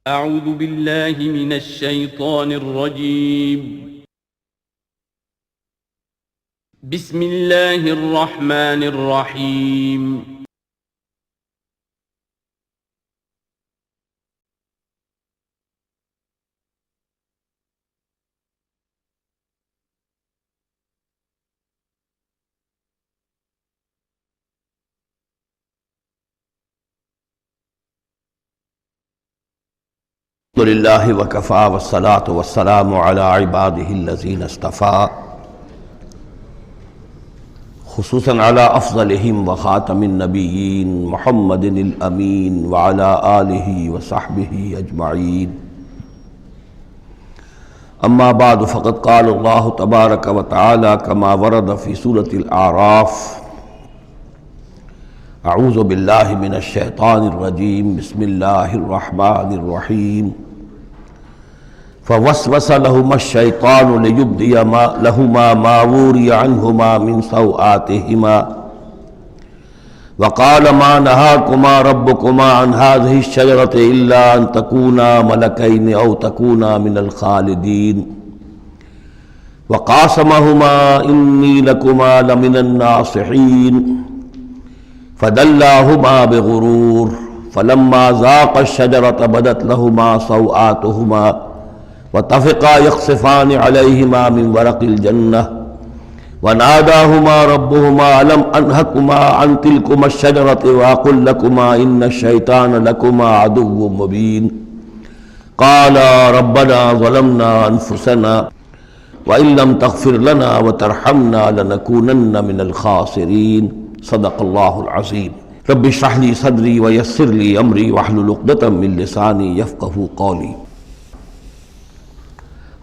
أعوذ بالله من الشيطان الرجيم. بسم الله الرحمن الرحيم. الحمد للہ وکفا والصلاة والسلام علی عباده الذین اصطفیٰ، خصوصاً علی افضلہم وخاتم النبیین محمد الامین وعلی آلہ وصحبہ اجمعین. اما بعد فقد قال اللہ تبارک وتعالی کما ورد فی سورة الاعراف: اعوذ باللہ من الشیطان الرجیم، بسم اللہ الرحمن الرحیم. فوسوس لهما الشیطان لیبدی لهما ما وري عنهما من سوآتهما وقال ما نهاكما ربكما عن هذه الشجرة إلا أن تكونا ملكين أو تكونا من الخالدين وقاسمهما إني لكما لمن الناصحين فدلاهما بغرور فلما ذاقا الشجرة بدت لهما سوآتهما وطفقا يخصفان عليهما من ورق الجنة وناداهما ربهما ألم أنهكما عن تلكما الشجرة وأقل لكما إن الشيطان لكما عدو مبين قالا ربنا ظلمنا أنفسنا وإن لم تغفر لنا وترحمنا لنكونن من الخاسرين. صدق اللہ العظیم. رب اشرح لي صدری ويسر لي امری واحلل عقدۃ من لسانی یفقہوا قولی.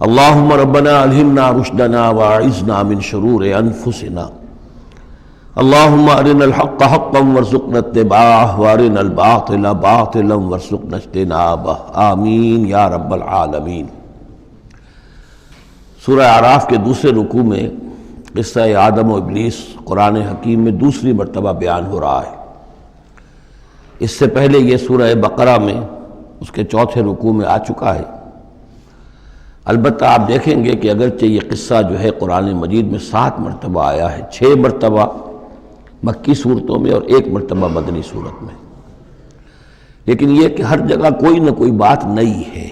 اللہم ربنا الہمنا رشدنا واعذنا من شرور انفسنا. اللہم ارنا الحق حقا وارزقنا اتباعہ وارنا الباطل باطلا وارزقنا اجتنابہ. آمین یا رب العالمین. سورہ اعراف کے دوسرے رکوع میں قصہ آدم و ابلیس قرآن حکیم میں دوسری مرتبہ بیان ہو رہا ہے. اس سے پہلے یہ سورہ بقرہ میں اس کے چوتھے رکوع میں آ چکا ہے. البتہ آپ دیکھیں گے کہ اگرچہ یہ قصہ جو ہے قرآن مجید میں 7 مرتبہ آیا ہے، 6 مرتبہ مکی صورتوں میں اور 1 مرتبہ مدنی صورت میں، لیکن یہ کہ ہر جگہ کوئی نہ کوئی بات نئی ہے.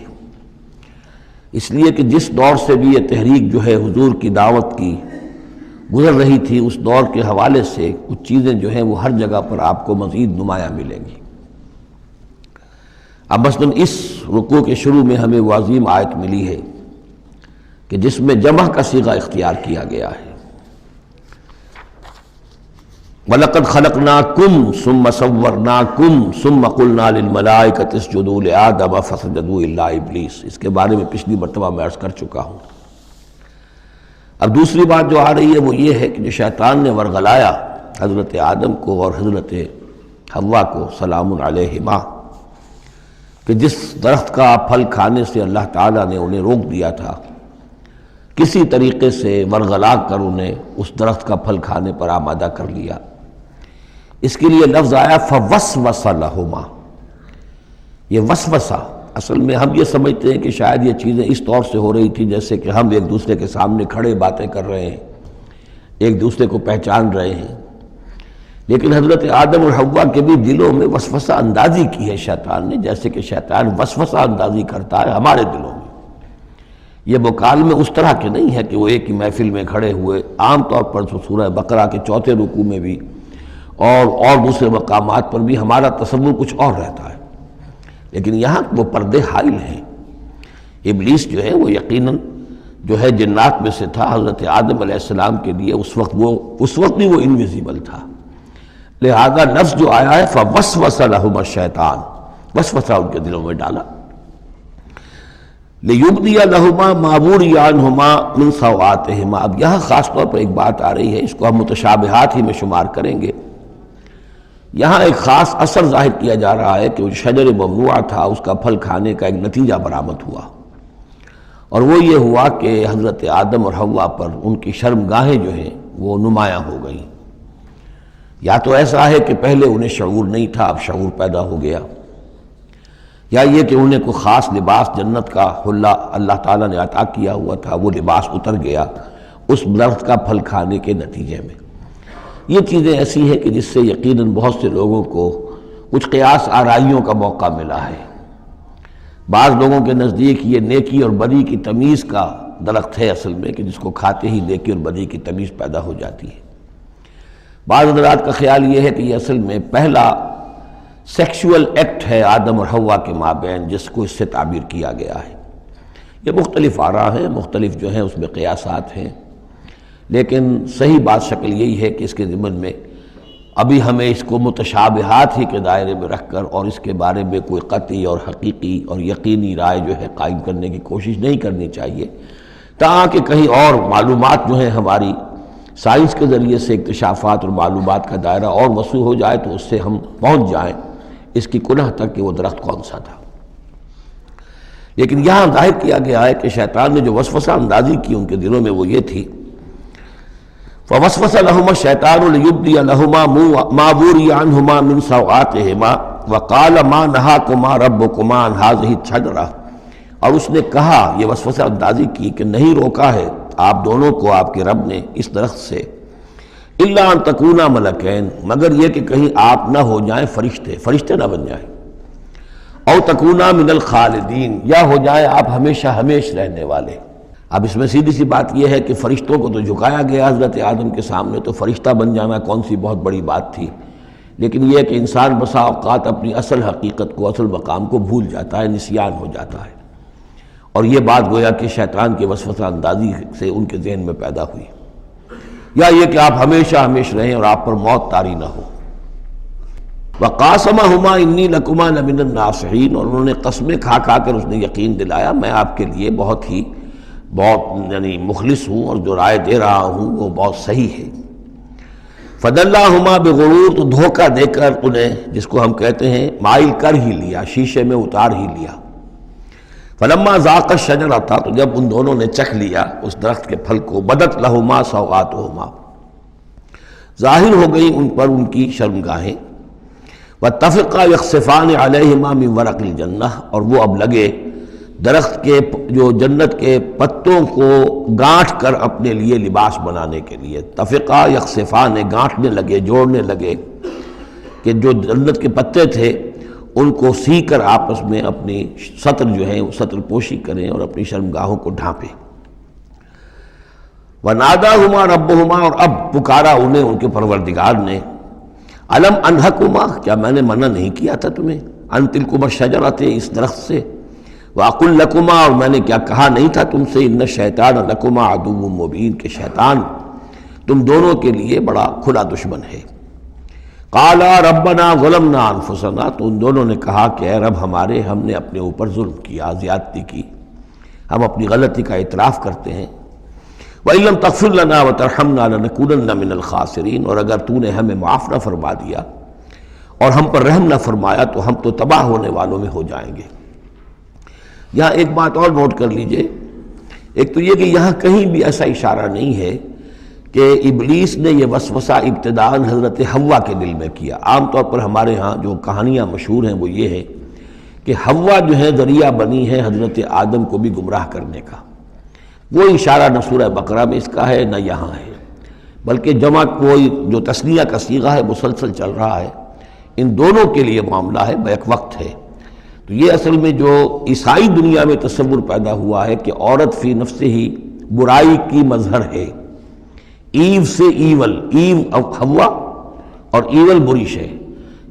اس لیے کہ جس دور سے بھی یہ تحریک جو ہے حضور کی دعوت کی گزر رہی تھی، اس دور کے حوالے سے کچھ چیزیں جو ہیں وہ ہر جگہ پر آپ کو مزید نمایاں ملیں گی. اب مثلاً اس رکوع کے شروع میں ہمیں وہ عظیم آیت ملی ہے کہ جس میں جمع کا صیغہ اختیار کیا گیا ہے. وَلَقَدْ خَلَقْنَاكُمْ ثُمَّ صَوَّرْنَاكُمْ ثُمَّ قُلْنَا لِلْمَلَائِكَةِ اسْجُدُوا لِآدَمَ فَسَجَدُوا إِلَّا إِبْلِيسَ. اس کے بارے میں پچھلی مرتبہ میں عرض کر چکا ہوں. اب دوسری بات جو آ رہی ہے وہ یہ ہے کہ جو شیطان نے ورغلایا حضرت آدم کو اور حضرت حوا کو سلام علیہما، کہ جس درخت کا پھل کھانے سے اللہ تعالیٰ نے انہیں روک دیا تھا، کسی طریقے سے ورغلا کر انہیں اس درخت کا پھل کھانے پر آمادہ کر لیا. اس کے لیے لفظ آیا فوسوس لہما. یہ وسوسہ اصل میں ہم یہ سمجھتے ہیں کہ شاید یہ چیزیں اس طور سے ہو رہی تھی جیسے کہ ہم ایک دوسرے کے سامنے کھڑے باتیں کر رہے ہیں، ایک دوسرے کو پہچان رہے ہیں. لیکن حضرت آدم اور حوا کے بھی دلوں میں وسوسہ اندازی کی ہے شیطان نے، جیسے کہ شیطان وسوسہ اندازی کرتا ہے ہمارے دلوں میں. یہ مکالمے اس طرح کے نہیں ہے کہ وہ ایک ہی محفل میں کھڑے ہوئے. عام طور پر سورہ بقرہ کے چوتھے رکوع میں بھی اور دوسرے مقامات پر بھی ہمارا تصور کچھ اور رہتا ہے، لیکن یہاں وہ پردے حائل ہیں. ابلیس جو ہے وہ یقیناً جو ہے جنات میں سے تھا. حضرت آدم علیہ السلام کے لیے اس وقت بھی وہ انویزیبل تھا. لہذا لفظ جو آیا ہے فوسوس لہما الشیطان، وسوسہ ان کے دلوں میں ڈالا. لیبدی لہما ما وري عنہما من سوآتہما. اب یہاں خاص طور پر ایک بات آ رہی ہے، اس کو ہم متشابہات ہی میں شمار کریں گے. یہاں ایک خاص اثر ظاہر کیا جا رہا ہے کہ وہ شجر ممنوع تھا، اس کا پھل کھانے کا ایک نتیجہ برآمد ہوا، اور وہ یہ ہوا کہ حضرت آدم اور حوا پر ان کی شرمگاہیں جو ہیں وہ نمایاں ہو گئیں. یا تو ایسا ہے کہ پہلے انہیں شعور نہیں تھا، اب شعور پیدا ہو گیا، یا یہ کہ انہیں کوئی خاص لباس جنت کا حلہ اللہ تعالیٰ نے عطا کیا ہوا تھا، وہ لباس اتر گیا اس درخت کا پھل کھانے کے نتیجے میں۔ یہ چیزیں ایسی ہیں کہ جس سے یقیناً بہت سے لوگوں کو کچھ قیاس آرائیوں کا موقع ملا ہے۔ بعض لوگوں کے نزدیک یہ نیکی اور بدی کی تمیز کا درخت ہے اصل میں، کہ جس کو کھاتے ہی نیکی اور بدی کی تمیز پیدا ہو جاتی ہے۔ بعض حضرات کا خیال یہ ہے کہ یہ اصل میں پہلا سیکشول ایکٹ ہے آدم اور حوا کے مابین، جس کو اس سے تعبیر کیا گیا ہے۔ یہ مختلف آراء ہیں، مختلف جو ہیں اس میں قیاسات ہیں، لیکن صحیح بات شکل یہی ہے کہ اس کے ضمن میں ابھی ہمیں اس کو متشابہات ہی کے دائرے میں رکھ کر اور اس کے بارے میں کوئی قطعی اور حقیقی اور یقینی رائے جو ہے قائم کرنے کی کوشش نہیں کرنی چاہیے، تاکہ کہیں اور معلومات جو ہیں ہماری سائنس کے ذریعے سے اکتشافات اور معلومات کا دائرہ اور وسیع ہو جائے تو اس سے ہم پہنچ جائیں اس کی کنہ تک کہ وہ درخت کون سا تھا۔ لیکن یہاں ظاہر کیا گیا ہے کہ شیطان نے جو وسوسہ اندازی کی ان کے دلوں میں وہ یہ تھی، فَوَسْوَسَ لَهُمَا الشَّيْطَانُ لِيُبْدِيَ لَهُمَا مَا وُرِيَ عَنْهُمَا مِنْ سَوْآتِهِمَا وَقَالَ مَا نَهَاكُمَا رَبُّكُمَا عَنْ هَٰذِهِ الشَّجَرَةِ، اور اس نے کہا، یہ وسوسہ اندازی کی کہ نہیں روکا ہے آپ دونوں کو آپ کے رب نے اس درخت سے، اِلَّا أَن تَكُونَا مَلَكَيْنِ، مگر یہ کہ کہیں آپ نہ ہو جائیں فرشتے نہ بن جائیں، او تکونا من الخالدین، یا ہو جائیں آپ ہمیشہ ہمیش رہنے والے۔ اب اس میں سیدھی سی بات یہ ہے کہ فرشتوں کو تو جھکایا گیا حضرت آدم کے سامنے، تو فرشتہ بن جانا کون سی بہت بڑی بات تھی، لیکن یہ ہے کہ انسان بسا اوقات اپنی اصل حقیقت کو، اصل مقام کو بھول جاتا ہے، نسیان ہو جاتا ہے، اور یہ بات گویا کہ شیطان کے وسوسہ اندازی سے ان کے ذہن میں پیدا ہوئی، یا یہ کہ آپ ہمیشہ ہمیش رہیں اور آپ پر موت طاری نہ ہو۔ وَقَاسَمَهُمَا إِنِّي لَكُمَا لَمِنَ النَّاصِحِينَ، اور انہوں نے قسمیں کھا کھا کر اس نے یقین دلایا میں آپ کے لیے بہت یعنی مخلص ہوں، اور جو رائے دے رہا ہوں وہ بہت صحیح ہے۔ فَدَلَّاهُمَا بِغُرُورٍ، تو دھوکہ دے کر انہیں، جس کو ہم کہتے ہیں مائل کر ہی لیا، شیشے میں اتار ہی لیا۔ فَلَمَّا ذَاقَا الشَّجَرَةَ، تو جب ان دونوں نے چکھ لیا اس درخت کے پھل کو، بَدَتْ لَهُمَا سَوْآتُهُمَا، ظاہر ہو گئی ان پر ان کی شرمگاہیں، وَاتَّفِقَا يَخْصِفَانِ عَلَيْهِمَا مِنْ وَرَقِ الْجَنَّةِ، اور وہ اب لگے درخت کے جو جنت کے پتوں کو گانٹھ کر اپنے لیے لباس بنانے کے لیے، تفقا یخصفان، گانٹھنے لگے، جوڑنے لگے، کہ جو جنت کے پتے تھے ان کو سی کر آپس میں اپنی سطر جو ہے سطر پوشی کریں اور اپنی شرمگاہوں کو ڈھانپیں۔ وَنَادَاهُمَا رَبُّهُمَا، اور اب پکارا انہیں ان کے پروردگار نے، الم انہکما، کیا میں نے منع نہیں کیا تھا تمہیں، ان تلکما الشجرۃ، اس درخت سے، وَأَقُلْ لَكُمَا، اور میں نے کیا کہا نہیں تھا تم سے، ان الشیطان لکما عدو مبین، کہ شیطان تم دونوں کے لیے بڑا کھلا دشمن ہے۔ قَالَا رَبَّنَا ظَلَمْنَا أَنفُسَنَا، تو ان دونوں نے کہا کہ اے رب ہمارے، ہم نے اپنے اوپر ظلم کیا، زیادتی کی، ہم اپنی غلطی کا اعتراف کرتے ہیں۔ وَإِن لَّمْ تَغْفِرْ لَنَا وَتَرْحَمْنَا لَنَكُونَنَّ مِنَ الْخَاسِرِينَ، اور اگر تو نے ہمیں معاف نہ فرما دیا اور ہم پر رحم نہ فرمایا تو ہم تو تباہ ہونے والوں میں ہو جائیں گے۔ یہاں ایک بات اور نوٹ کر لیجئے، ایک تو یہ کہ یہاں کہیں بھی ایسا اشارہ نہیں ہے کہ ابلیس نے یہ وسوسہ ابتداءً حضرت حوا کے دل میں کیا۔ عام طور پر ہمارے ہاں جو کہانیاں مشہور ہیں وہ یہ ہے کہ حوا جو ہے ذریعہ بنی ہے حضرت آدم کو بھی گمراہ کرنے کا، وہ اشارہ نہ سورہ بقرہ میں اس کا ہے نہ یہاں ہے، بلکہ جمع کوئی جو تثنیہ کا صیغہ ہے مسلسل چل رہا ہے، ان دونوں کے لیے معاملہ ہے، بیک وقت ہے۔ تو یہ اصل میں جو عیسائی دنیا میں تصور پیدا ہوا ہے کہ عورت فی نفس ہی برائی کی مظہر ہے، ایو سے ایول، ایو حوا اور ایول بری شے،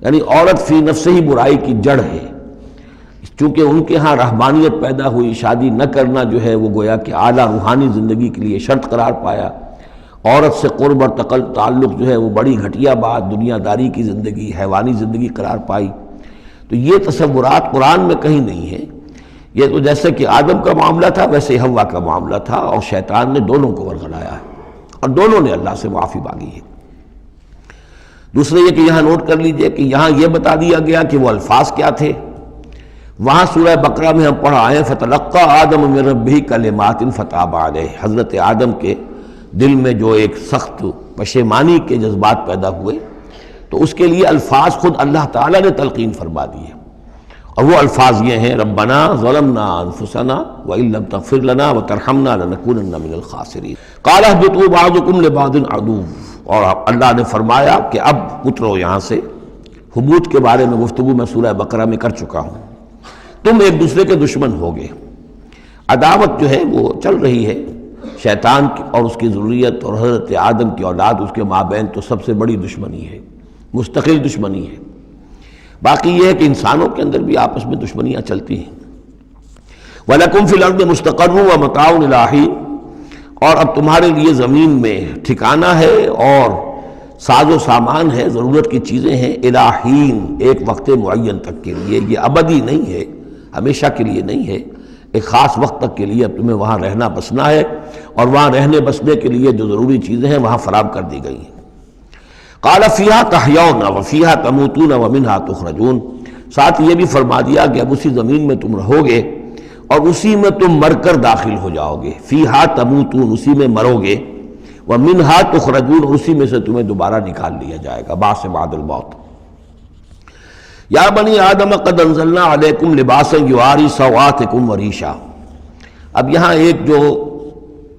یعنی عورت فی نفس ہی برائی کی جڑ ہے۔ چونکہ ان کے ہاں رہبانیت پیدا ہوئی، شادی نہ کرنا جو ہے وہ گویا کہ اعلیٰ روحانی زندگی کے لیے شرط قرار پایا، عورت سے قرب اور تعلق جو ہے وہ بڑی گھٹیا بات، دنیا داری کی زندگی، حیوانی زندگی قرار پائی۔ تو یہ تصورات قرآن میں کہیں نہیں ہے، یہ تو جیسے کہ آدم کا معاملہ تھا ویسے حوا کا معاملہ تھا، اور شیطان نے دونوں کو ورغلایا ہے اور دونوں نے اللہ سے معافی مانگی ہے۔ دوسرے یہ کہ یہاں نوٹ کر لیجئے کہ یہاں یہ بتا دیا گیا کہ وہ الفاظ کیا تھے، وہاں سورہ بقرہ میں ہم پڑھا آئے فَتَلَقَّى آدَمُ مِن رَبِّهِ كَلِمَاتٍ فَتَابَ عَلَيْهِ، حضرت آدم کے دل میں جو ایک سخت پشیمانی کے جذبات پیدا ہوئے تو اس کے لیے الفاظ خود اللہ تعالیٰ نے تلقین فرما دیے، اور وہ الفاظ یہ ہیں ربنا ظلمنا انفسنا وان لم تغفر لنا وترحمنا لنکونن من الخاسرین قال اهبطوا بعضكم لبعض عدو، اور اللہ نے فرمایا کہ اب اترو یہاں سے۔ حبوط کے بارے میں گفتگو میں سورہ بقرہ میں کر چکا ہوں۔ تم ایک دوسرے کے دشمن ہوگے، عداوت جو ہے وہ چل رہی ہے شیطان اور اس کی ذریت اور حضرت آدم کی اولاد، اس کے مابین تو سب سے بڑی دشمنی ہے، مستقل دشمنی ہے۔ باقی یہ ہے کہ انسانوں کے اندر بھی آپس میں دشمنیاں چلتی ہیں۔ وَلَكُمْ فِي الْأَرْضِ مُسْتَقَرٌّ وَمَتَاعٌ إِلَىٰ حِينٍ، اور اب تمہارے لیے زمین میں ٹھکانہ ہے اور ساز و سامان ہے، ضرورت کی چیزیں ہیں، إِلَىٰ حِينٍ، ایک وقت معین تک کے لیے، یہ ابدی نہیں ہے، ہمیشہ کے لیے نہیں ہے، ایک خاص وقت تک کے لیے اب تمہیں وہاں رہنا بسنا ہے، اور وہاں رہنے بسنے کے لیے جو ضروری چیزیں ہیں وہاں فراہم کر دی گئی ہیں۔ قال فیہا تحیون وفیہا تموتون ومنہا تخرجون، ساتھ یہ بھی فرما دیا کہ اب اسی زمین میں تم رہو گے اور اسی میں تم مر کر داخل ہو جاؤ گے، فیہا تموتون، اسی میں مرو گے، ومنہا تخرجون، اور اسی میں سے تمہیں دوبارہ نکال لیا جائے گا بعث بعد الموت۔ یا بنی آدم قد انزلنا علیکم لباسا یواری سوآتکم وریشا، اب یہاں ایک جو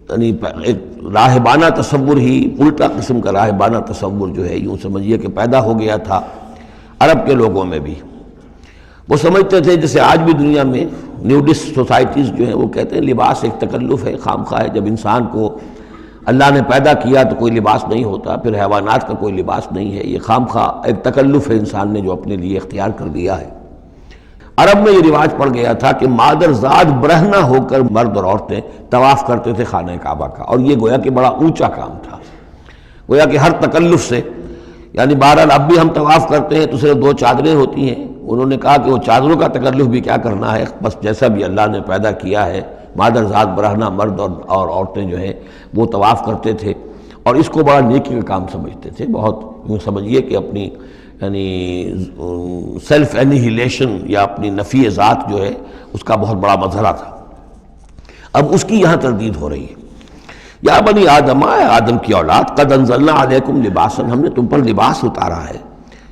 یعنی ایک راہبانہ تصور ہی، الٹا قسم کا راہبانہ تصور جو ہے یوں سمجھیے کہ پیدا ہو گیا تھا عرب کے لوگوں میں بھی۔ وہ سمجھتے تھے جیسے آج بھی دنیا میں نیوڈسٹ سوسائٹیز جو ہیں وہ کہتے ہیں لباس ایک تکلف ہے، خام خواہ ہے، جب انسان کو اللہ نے پیدا کیا تو کوئی لباس نہیں ہوتا، پھر حیوانات کا کوئی لباس نہیں ہے، یہ خام خواہ ایک تکلف ہے انسان نے جو اپنے لیے اختیار کر لیا ہے۔ عرب میں یہ رواج پڑ گیا تھا کہ مادر زاد برہنہ ہو کر مرد اور عورتیں طواف کرتے تھے خانہ کعبہ کا، اور یہ گویا کہ بڑا اونچا کام تھا، گویا کہ ہر تکلف سے، یعنی بہرحال اب بھی ہم طواف کرتے ہیں تو صرف 2 چادریں ہوتی ہیں، انہوں نے کہا کہ وہ چادروں کا تکلف بھی کیا کرنا ہے، بس جیسا بھی اللہ نے پیدا کیا ہے مادر ذات برہنہ مرد اور عورتیں جو ہیں وہ طواف کرتے تھے، اور اس کو بڑا نیکی کا کام سمجھتے تھے، بہت یوں سمجھیے کہ اپنی یعنی سیلف انہیلیشن یا اپنی نفی ذات جو ہے اس کا بہت بڑا مظہرہ تھا۔ اب اس کی یہاں تردید ہو رہی ہے۔ یا بنی آدم، آدم کی اولاد، قد انزلنا علیکم لباسا، ہم نے تم پر لباس اتارا ہے،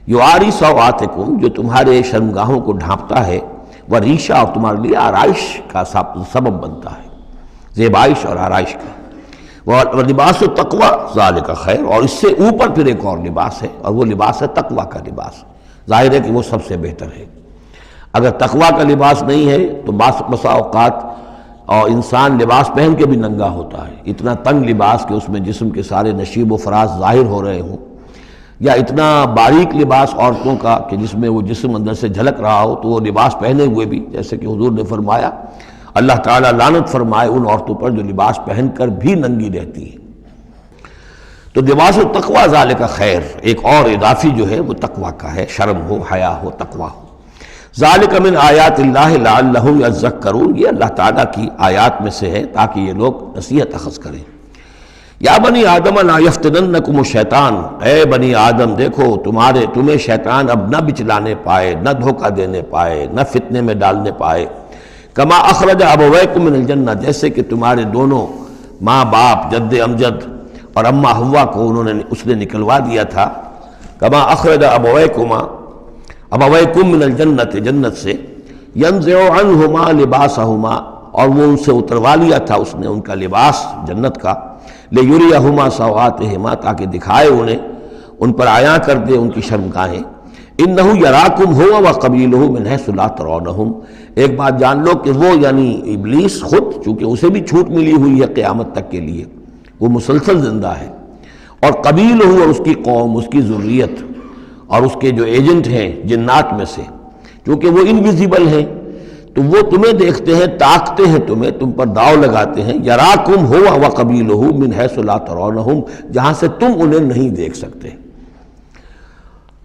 یواری سوآتکم، جو تمہارے شرمگاہوں کو ڈھانپتا ہے، وریشا، اور تمہارے لیے آرائش کا سبب بنتا ہے، زیبائش اور آرائش کا، لباس التقوی ذالک خیر، اور اس سے اوپر پھر ایک اور لباس ہے، اور وہ لباس ہے تقوی کا لباس، ظاہر ہے کہ وہ سب سے بہتر ہے۔ اگر تقوی کا لباس نہیں ہے تو بسا اوقات اور انسان لباس پہن کے بھی ننگا ہوتا ہے، اتنا تنگ لباس کہ اس میں جسم کے سارے نشیب و فراز ظاہر ہو رہے ہوں، یا اتنا باریک لباس عورتوں کا کہ جس میں وہ جسم اندر سے جھلک رہا ہو، تو وہ لباس پہنے ہوئے بھی، جیسے کہ حضور نے فرمایا اللہ تعالیٰ لعنت فرمائے ان عورتوں پر جو لباس پہن کر بھی ننگی رہتی ہیں۔ تو لباس التقوی ذالک خیر، ایک اور اضافی جو ہے وہ تقوی کا ہے، شرم ہو، حیا ہو، تقوی ہو۔ ذالک من آیات اللہ لعلہم یذکرون، یہ اللہ تعالیٰ کی آیات میں سے ہے تاکہ یہ لوگ نصیحت اخذ کریں۔ یا بنی آدم لا یفتننکم الشیطان، اے بنی آدم دیکھو تمہیں شیطان اب نہ بچلانے پائے، نہ دھوکہ دینے پائے، نہ فتنے میں ڈالنے پائے، کما اخرج ابویکم من الجنہ، جیسے کہ تمہارے دونوں ماں باپ جد امجد اور اماں حوا کو اس نے نکلوا دیا تھا، کما اخرج ابویکم من الجنت، جنت سے، ینزع عنہما لباسہما، اور وہ ان سے اتروا لیا تھا اس نے ان کا لباس جنت کا، لیریہما سوآتہما، تاکہ دکھائے انہیں، ان پر عیاں کر دے ان کی شرمگاہیں۔ انہ یراکم ہوا وقبیلہ من حیث لا ترونہم، ایک بات جان لو کہ وہ یعنی ابلیس خود، چونکہ اسے بھی چھوٹ ملی ہوئی ہے قیامت تک کے لیے، وہ مسلسل زندہ ہے، اور قبیلہ اور اس کی قوم، اس کی ذریت اور اس کے جو ایجنٹ ہیں جنات میں سے، چونکہ وہ انویزیبل ہیں تو وہ تمہیں دیکھتے ہیں، تاکتے ہیں تمہیں، تم پر داؤ لگاتے ہیں، یراکم ہوا وقبیلہ من حیث لا ترونہم، جہاں سے تم انہیں نہیں دیکھ سکتے۔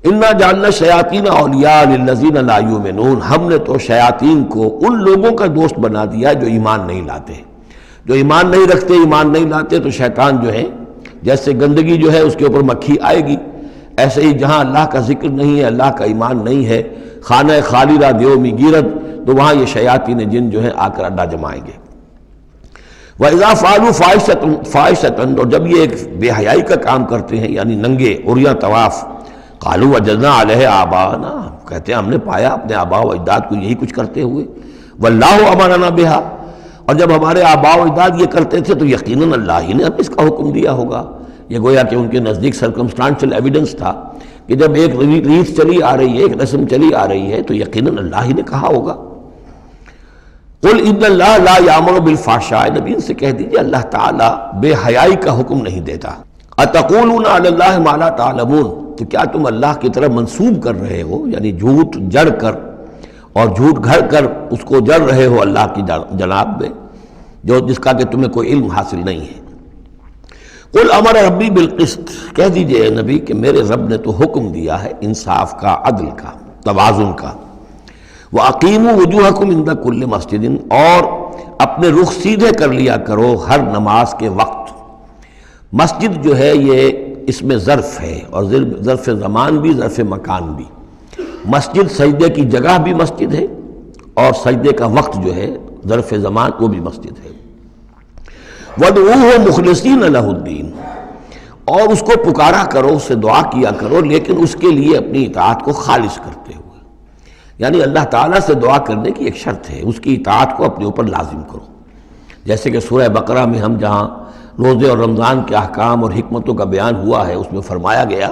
انا جعلنا الشیاطین اولیاء للذین لا یؤمنون، ہم نے تو شیاطین کو ان لوگوں کا دوست بنا دیا جو ایمان نہیں لاتے، جو ایمان نہیں رکھتے، ایمان نہیں لاتے، تو شیطان جو ہے جیسے گندگی جو ہے اس کے اوپر مکھی آئے گی، ایسے ہی جہاں اللہ کا ذکر نہیں ہے، اللہ کا ایمان نہیں ہے، خانہ خالی را دیو می گیرت، تو وہاں یہ شیاطین جن جو ہیں آ کر اڈا جمائیں گے۔ وَإِذَا فَعَلُوا فَاحِشَةً، اور جب یہ ایک بے حیائی کا کام کرتے ہیں، یعنی ننگے عریاں طواف، قالوا وجدنا علیہ آباءنا، کہتے ہیں ہم نے پایا اپنے آباء و اجداد کو یہی کچھ کرتے ہوئے، واللہ امرنا بہا، اور جب ہمارے آباء و اجداد یہ کرتے تھے تو یقیناً اللہ ہی نے ہمیں اس کا حکم دیا ہوگا۔ یہ گویا کہ ان کے نزدیک سرکمسٹانشل ایویڈنس تھا کہ جب ایک ریت چلی آ رہی ہے، ایک رسم چلی آ رہی ہے تو یقیناً اللہ ہی نے کہا ہوگا۔ قل ان اللہ لا یامر بالفحشاء، نبی ان سے کہہ دیجئے اللہ تعالیٰ بے حیائی کا حکم نہیں دیتا۔ اتقولون علی اللہ ما لا تعلمون، تو کیا تم اللہ کی طرف منسوب کر رہے ہو، یعنی جھوٹ جڑ کر اور جھوٹ گھڑ کر اس کو جڑ رہے ہو اللہ کی جناب میں، جس کا کہ تمہیں کوئی علم حاصل نہیں ہے۔ قل امر ربی بالقسط، کہہ دیجئے نبی کہ میرے رب نے تو حکم دیا ہے انصاف کا، عدل کا، توازن کا۔ وَأَقِيمُوا وُجُوهَكُمْ عِنْدَ كُلِّ مَسْجِدٍ، اور اپنے رخ سیدھے کر لیا کرو ہر نماز کے وقت۔ مسجد جو ہے یہ اس میں ظرف ہے، اور ظرف زمان بھی ظرف مکان بھی۔ مسجد سجدے کی جگہ بھی مسجد ہے، اور سجدے کا وقت جو ہے ظرف زمان وہ بھی مسجد ہے۔ وَادْعُوهُ مُخْلِصِينَ لَهُ الدِّينَ، اور اس کو پکارا کرو، اس سے دعا کیا کرو، لیکن اس کے لیے اپنی اطاعت کو خالص کرتے ہوئے، یعنی اللہ تعالیٰ سے دعا کرنے کی ایک شرط ہے، اس کی اطاعت کو اپنے اوپر لازم کرو۔ جیسے کہ سورہ بقرہ میں ہم جہاں روزے اور رمضان کے احکام اور حکمتوں کا بیان ہوا ہے، اس میں فرمایا گیا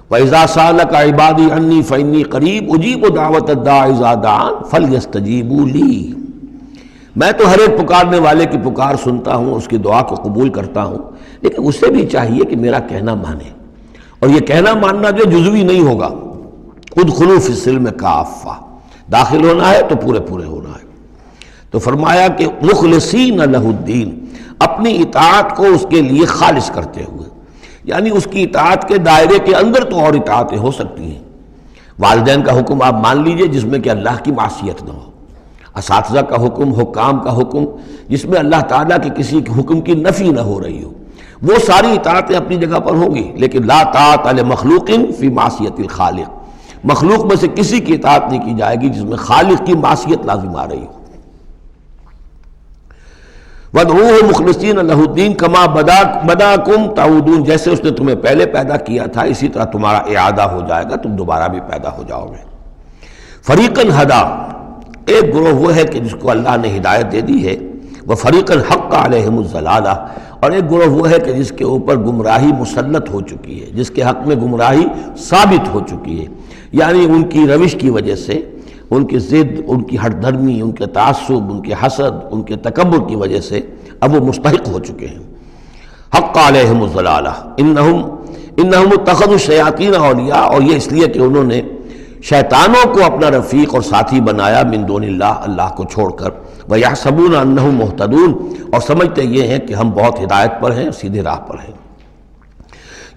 وَإِذَا سَأَلَكَ عِبَادِي عَنِّي فَإِنِّي قَرِيبٌ أُجِيبُ دَعْوَةَ الدَّاعِ إِذَا دَعَانِ فَلْيَسْتَجِيبُوا لِي، میں تو ہر ایک پکارنے والے کی پکار سنتا ہوں، اس کی دعا کو قبول کرتا ہوں، لیکن اسے بھی چاہیے کہ میرا کہنا مانے، اور یہ کہنا ماننا جو جزوی نہیں ہوگا۔ ادخلوا فی السلم کافہ، داخل ہونا ہے تو پورے پورے ہونا ہے۔ تو فرمایا کہ مخلصین لہ الدین، اپنی اطاعت کو اس کے لیے خالص کرتے ہوئے، یعنی اس کی اطاعت کے دائرے کے اندر تو اور اطاعتیں ہو سکتی ہیں۔ والدین کا حکم آپ مان لیجئے جس میں کہ اللہ کی معصیت نہ ہو، اساتذہ کا حکم، حکام کا حکم جس میں اللہ تعالیٰ کے کسی حکم کی نفی نہ ہو رہی ہو، وہ ساری اطاعتیں اپنی جگہ پر ہوں گی، لیکن لا طاعۃ لمخلوق فی معصیت الخالق، مخلوق میں سے کسی کی اطاعت نہیں کی جائے گی جس میں خالق کی معصیت لازم آ رہی ہو۔ وَادْعُوهُ مُخْلِصِينَ لَهُ الدِّينَ كَمَا بَدَأَكُمْ تَعُودُونَ، جیسے اس نے تمہیں پہلے پیدا کیا تھا اسی طرح تمہارا اعادہ ہو جائے گا، تم دوبارہ بھی پیدا ہو جاؤ گے۔ فَرِيقًا هَدَىٰ، ایک گروہ وہ ہے کہ جس کو اللہ نے ہدایت دے دی ہے، وَفَرِيقًا حَقَّ عَلَيْهِمُ الضَّلَالَةُ، اور ایک گروہ وہ ہے کہ جس کے اوپر گمراہی مسلط ہو چکی ہے، جس کے حق میں گمراہی ثابت ہو چکی ہے، یعنی ان کی روش کی وجہ سے، ان کی ضد، ان کی ہٹ دھرمی، ان کے تعصب، ان کے حسد، ان کے تکبر کی وجہ سے اب وہ مستحق ہو چکے ہیں۔ حق علیہم الضلالہ انہم اتخذوا الشیاطین اولیاء، اور یہ اس لیے کہ انہوں نے شیطانوں کو اپنا رفیق اور ساتھی بنایا من دون اللہ، اللہ کو چھوڑ کر، وَيَحْسَبُونَ أَنَّهُمْ مُهْتَدُونَ، اور سمجھتے یہ ہیں کہ ہم بہت ہدایت پر ہیں، سیدھے راہ پر ہیں۔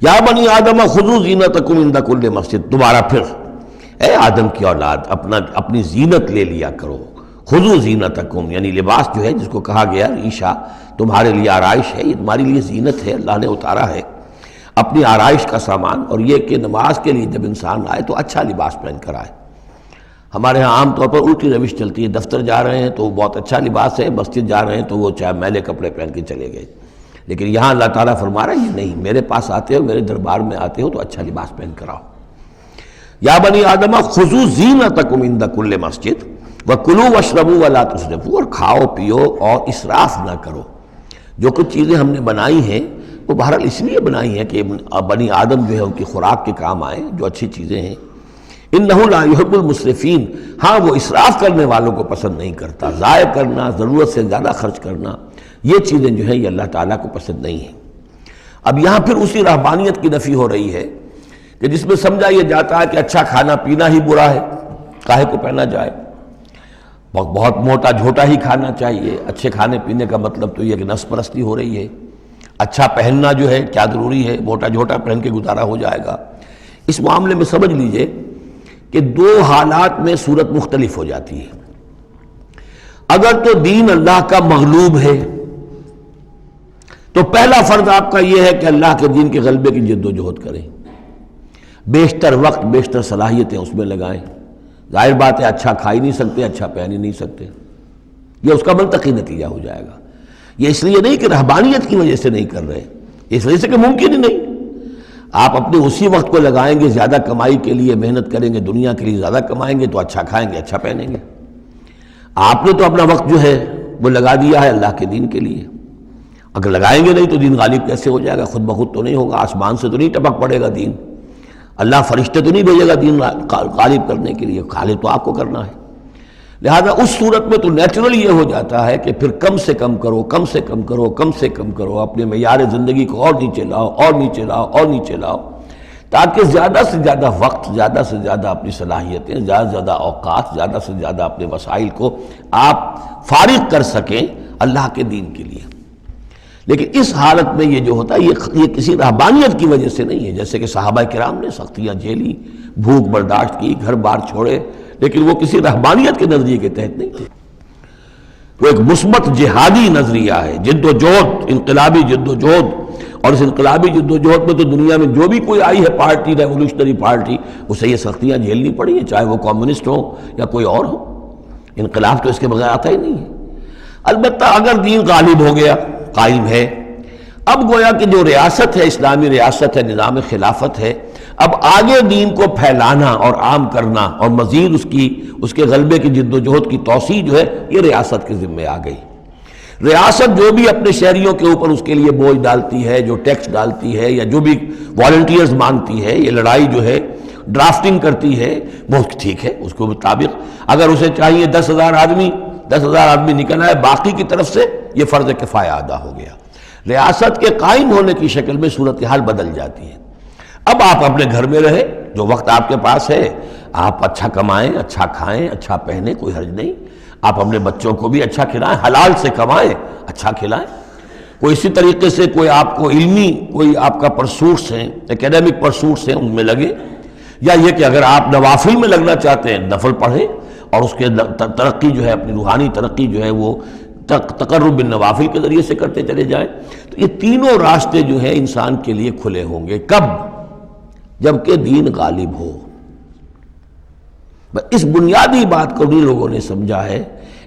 یا بنی آدم خذوا زینتکم عند کل مسجد، دوبارہ پھر اے آدم کی اولاد اپنی زینت لے لیا کرو۔ خذوا زینتکم، یعنی لباس جو ہے جس کو کہا گیا ریشہ تمہارے لیے آرائش ہے، یہ تمہاری لیے زینت ہے، اللہ نے اتارا ہے اپنی آرائش کا سامان، اور یہ کہ نماز کے لیے جب انسان آئے تو اچھا لباس پہن کر آئے۔ ہمارے ہاں عام طور پر الٹی روش چلتی ہے، دفتر جا رہے ہیں تو بہت اچھا لباس ہے، مسجد جا رہے ہیں تو وہ چاہے میلے کپڑے پہن کے چلے گئے، لیکن یہاں اللہ تعالیٰ فرما رہا ہے یہ نہیں، میرے پاس آتے ہو، میرے دربار میں آتے ہو تو اچھا لباس پہن کر آؤ۔ یا بنی آدم خذوا زینتکم عند کل مسجد وکلوا واشربوا ولا تسرفوا، اور کھاؤ پیو اور اسراف نہ کرو۔ جو کچھ چیزیں ہم نے بنائی ہیں وہ بہرحال اس لیے بنائی ہیں کہ بنی آدم جو ہے ان کی خوراک کے کام آئیں، جو اچھی چیزیں ہیں۔ انہ لا یحب المسرفین، ہاں وہ اسراف کرنے والوں کو پسند نہیں کرتا، ضائع کرنا، ضرورت سے زیادہ خرچ کرنا، یہ چیزیں جو ہیں یہ اللہ تعالیٰ کو پسند نہیں ہیں۔ اب یہاں پھر اسی رہبانیت کی نفی ہو رہی ہے کہ جس میں سمجھا یہ جاتا ہے کہ اچھا کھانا پینا ہی برا ہے، کاہے کو پہنا جائے، بہت موٹا جھوٹا ہی کھانا چاہیے۔ اچھے کھانے پینے کا مطلب تو یہ کہ نفس پرستی ہو رہی ہے۔ اچھا پہننا جو ہے کیا ضروری ہے، موٹا جھوٹا پہن کے گزارا ہو جائے گا۔ اس معاملے میں سمجھ لیجئے کہ دو حالات میں صورت مختلف ہو جاتی ہے۔ اگر تو دین اللہ کا مغلوب ہے تو پہلا فرض آپ کا یہ ہے کہ اللہ کے دین کے غلبے کی جد و جہد کریں، بیشتر وقت بیشتر صلاحیتیں اس میں لگائیں۔ ظاہر بات ہے اچھا کھا ہی نہیں سکتے، اچھا پہن ہی نہیں سکتے، یہ اس کا منطقی نتیجہ ہو جائے گا۔ یہ اس لیے نہیں کہ رہبانیت کی وجہ سے نہیں کر رہے، اس وجہ سے کہ ممکن ہی نہیں۔ آپ اپنے اسی وقت کو لگائیں گے زیادہ کمائی کے لیے، محنت کریں گے دنیا کے لیے، زیادہ کمائیں گے تو اچھا کھائیں گے، اچھا پہنیں گے۔ آپ نے تو اپنا وقت جو ہے وہ لگا دیا ہے اللہ کے دین کے لیے، اگر لگائیں گے نہیں تو دین غالب کیسے ہو جائے گا؟ خود بخود تو نہیں ہوگا، آسمان سے تو نہیں ٹپک پڑے گا دین، اللہ فرشتے تو نہیں بھیجے گا دین غالب کرنے کے لیے، غالب تو آپ کو کرنا ہے۔ لہذا اس صورت میں تو نیچرل یہ ہو جاتا ہے کہ پھر کم سے کم کرو، کم سے کم کرو، کم سے کم کرو، اپنے معیار زندگی کو اور نیچے لاؤ، اور نیچے لاؤ، اور نیچے لاؤ، تاکہ زیادہ سے زیادہ وقت، زیادہ سے زیادہ اپنی صلاحیتیں، زیادہ سے زیادہ اوقات، زیادہ سے زیادہ اپنے وسائل کو آپ فارغ کر سکیں اللہ کے دین کے لیے۔ لیکن اس حالت میں یہ جو ہوتا ہے یہ کسی رہبانیت کی وجہ سے نہیں ہے، جیسے کہ صحابہ کرام نے سختیاں جھیلی، بھوک برداشت کی، گھر بار چھوڑے، لیکن وہ کسی رہبانیت کے نظریے کے تحت نہیں تھے، وہ ایک مثبت جہادی نظریہ ہے، جد و جہد، انقلابی جد و جہد۔ اور اس انقلابی جد و جہد میں تو دنیا میں جو بھی کوئی آئی ہے پارٹی، ریولوشنری پارٹی، اسے یہ سختیاں جھیلنی پڑی ہیں، چاہے وہ کمیونسٹ ہو یا کوئی اور ہو۔ انقلاب تو اس کے بغیر آتا ہی نہیں ہے۔ البتہ اگر دین غالب ہو گیا، قائم ہے، اب گویا کہ جو ریاست ہے، اسلامی ریاست ہے، نظام خلافت ہے، اب آگے دین کو پھیلانا اور عام کرنا اور مزید اس کے غلبے کی جد و جہد کی توسیع جو ہے یہ ریاست کے ذمے آ گئی۔ ریاست جو بھی اپنے شہریوں کے اوپر اس کے لیے بوجھ ڈالتی ہے، جو ٹیکس ڈالتی ہے، یا جو بھی والنٹیئرز مانگتی ہے، یہ لڑائی جو ہے ڈرافٹنگ کرتی ہے، بہت ٹھیک ہے، اس کے مطابق اگر اسے چاہیے 10,000 آدمی نکل آئے، باقی کی طرف سے یہ فرض کفایہ ادا ہو گیا۔ ریاست کے قائم ہونے کی شکل میں صورتحال بدل جاتی ہے۔ اب آپ اپنے گھر میں رہے، جو وقت آپ کے پاس ہے آپ اچھا کمائیں، اچھا کھائیں، اچھا پہنیں، کوئی حرج نہیں۔ آپ اپنے بچوں کو بھی اچھا کھلائیں، حلال سے کمائیں، اچھا کھلائیں۔ کوئی اسی طریقے سے کوئی آپ کو علمی کوئی آپ کا پرسوٹس ہیں، ایکیڈیمک پرسوٹس ہیں، ان میں لگے، یا یہ کہ اگر آپ نوافل میں لگنا چاہتے ہیں نفل پڑھیں اور اس کے ترقی جو ہے، اپنی روحانی ترقی جو ہے وہ تقرب بالنوافل کے ذریعے سے کرتے چلے جائیں۔ تو یہ تینوں راستے جو ہیں انسان کے لیے کھلے ہوں گے۔ کب؟ جبکہ دین غالب ہو۔ اس بنیادی بات کو بھی لوگوں نے سمجھا ہے،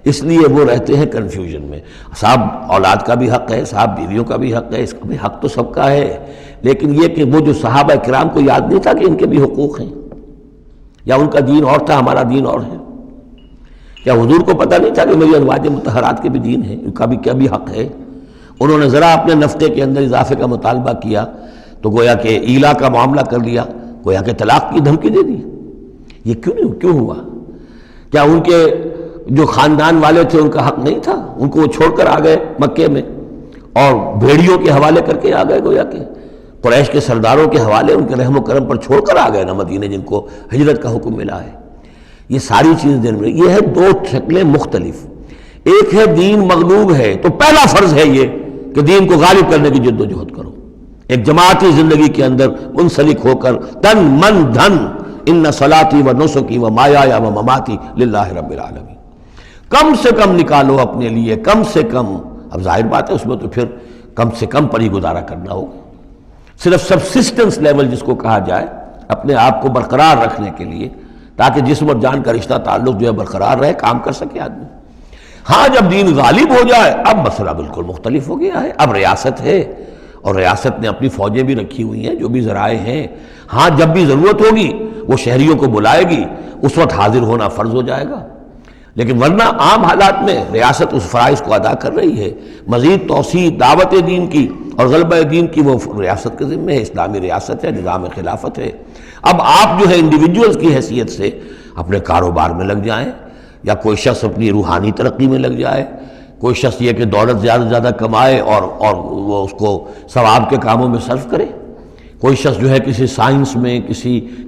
اس لیے وہ رہتے ہیں کنفیوژن میں۔ صاحب اولاد کا بھی حق ہے، صاحب بیویوں کا بھی حق ہے، اس کا بھی حق تو سب کا ہے، لیکن یہ کہ وہ جو صحابہ کرام کو یاد نہیں تھا کہ ان کے بھی حقوق ہیں، یا ان کا دین اور تھا، ہمارا دین اور ہے؟ کیا حضور کو پتہ نہیں تھا کہ میری ازواج مطہرات کے بھی دین ہے، ان کا بھی کیا بھی حق ہے؟ انہوں نے ذرا اپنے نفقے کے اندر اضافے کا مطالبہ کیا تو گویا کہ ایلا کا معاملہ کر لیا، گویا کہ طلاق کی دھمکی دے دی۔ یہ کیوں ہوا؟ کیا ان کے جو خاندان والے تھے ان کا حق نہیں تھا؟ ان کو وہ چھوڑ کر آ گئے مکے میں اور بھیڑیوں کے حوالے کر کے آ گئے، گویا کہ قریش کے سرداروں کے حوالے ان کے رحم و کرم پر چھوڑ کر آ گئے نا مدینے، جن کو ہجرت کا حکم ملا ہے۔ یہ ساری چیزیں دین میں، یہ ہے دو شکلیں مختلف۔ ایک ہے دین مغلوب ہے تو پہلا فرض ہے یہ کہ دین کو غالب کرنے کی جد و جہد کرو، ایک جماعتی زندگی کے اندر منسلک ہو کر تن من دھن، ان صلاتی و نسکی و مایایا و مماتی للہ رب العالمین، کم سے کم نکالو اپنے لیے، کم سے کم۔ اب ظاہر بات ہے اس میں تو پھر کم سے کم پر ہی گزارا کرنا ہوگا، صرف سبسسٹنس لیول جس کو کہا جائے، اپنے آپ کو برقرار رکھنے کے لیے، تاکہ جسم اور جان کا رشتہ تعلق جو ہے برقرار رہے، کام کر سکے آدمی۔ ہاں جب دین غالب ہو جائے اب مسئلہ بالکل مختلف ہو گیا ہے، اب ریاست ہے اور ریاست نے اپنی فوجیں بھی رکھی ہوئی ہیں، جو بھی ذرائع ہیں، ہاں جب بھی ضرورت ہوگی وہ شہریوں کو بلائے گی، اس وقت حاضر ہونا فرض ہو جائے گا۔ لیکن ورنہ عام حالات میں ریاست اس فرائض کو ادا کر رہی ہے، مزید توسیع دعوت دین کی اور غلبہ دین کی وہ ریاست کے ذمہ ہے، اسلامی ریاست ہے، نظام خلافت ہے۔ اب آپ جو ہے انڈیویجولز کی حیثیت سے اپنے کاروبار میں لگ جائیں، یا کوئی شخص اپنی روحانی ترقی میں لگ جائے، کوئی شخص یہ کہ دولت زیادہ سے زیادہ کمائے اور وہ اس کو ثواب کے کاموں میں صرف کرے، کوئی شخص جو ہے کسی سائنس میں،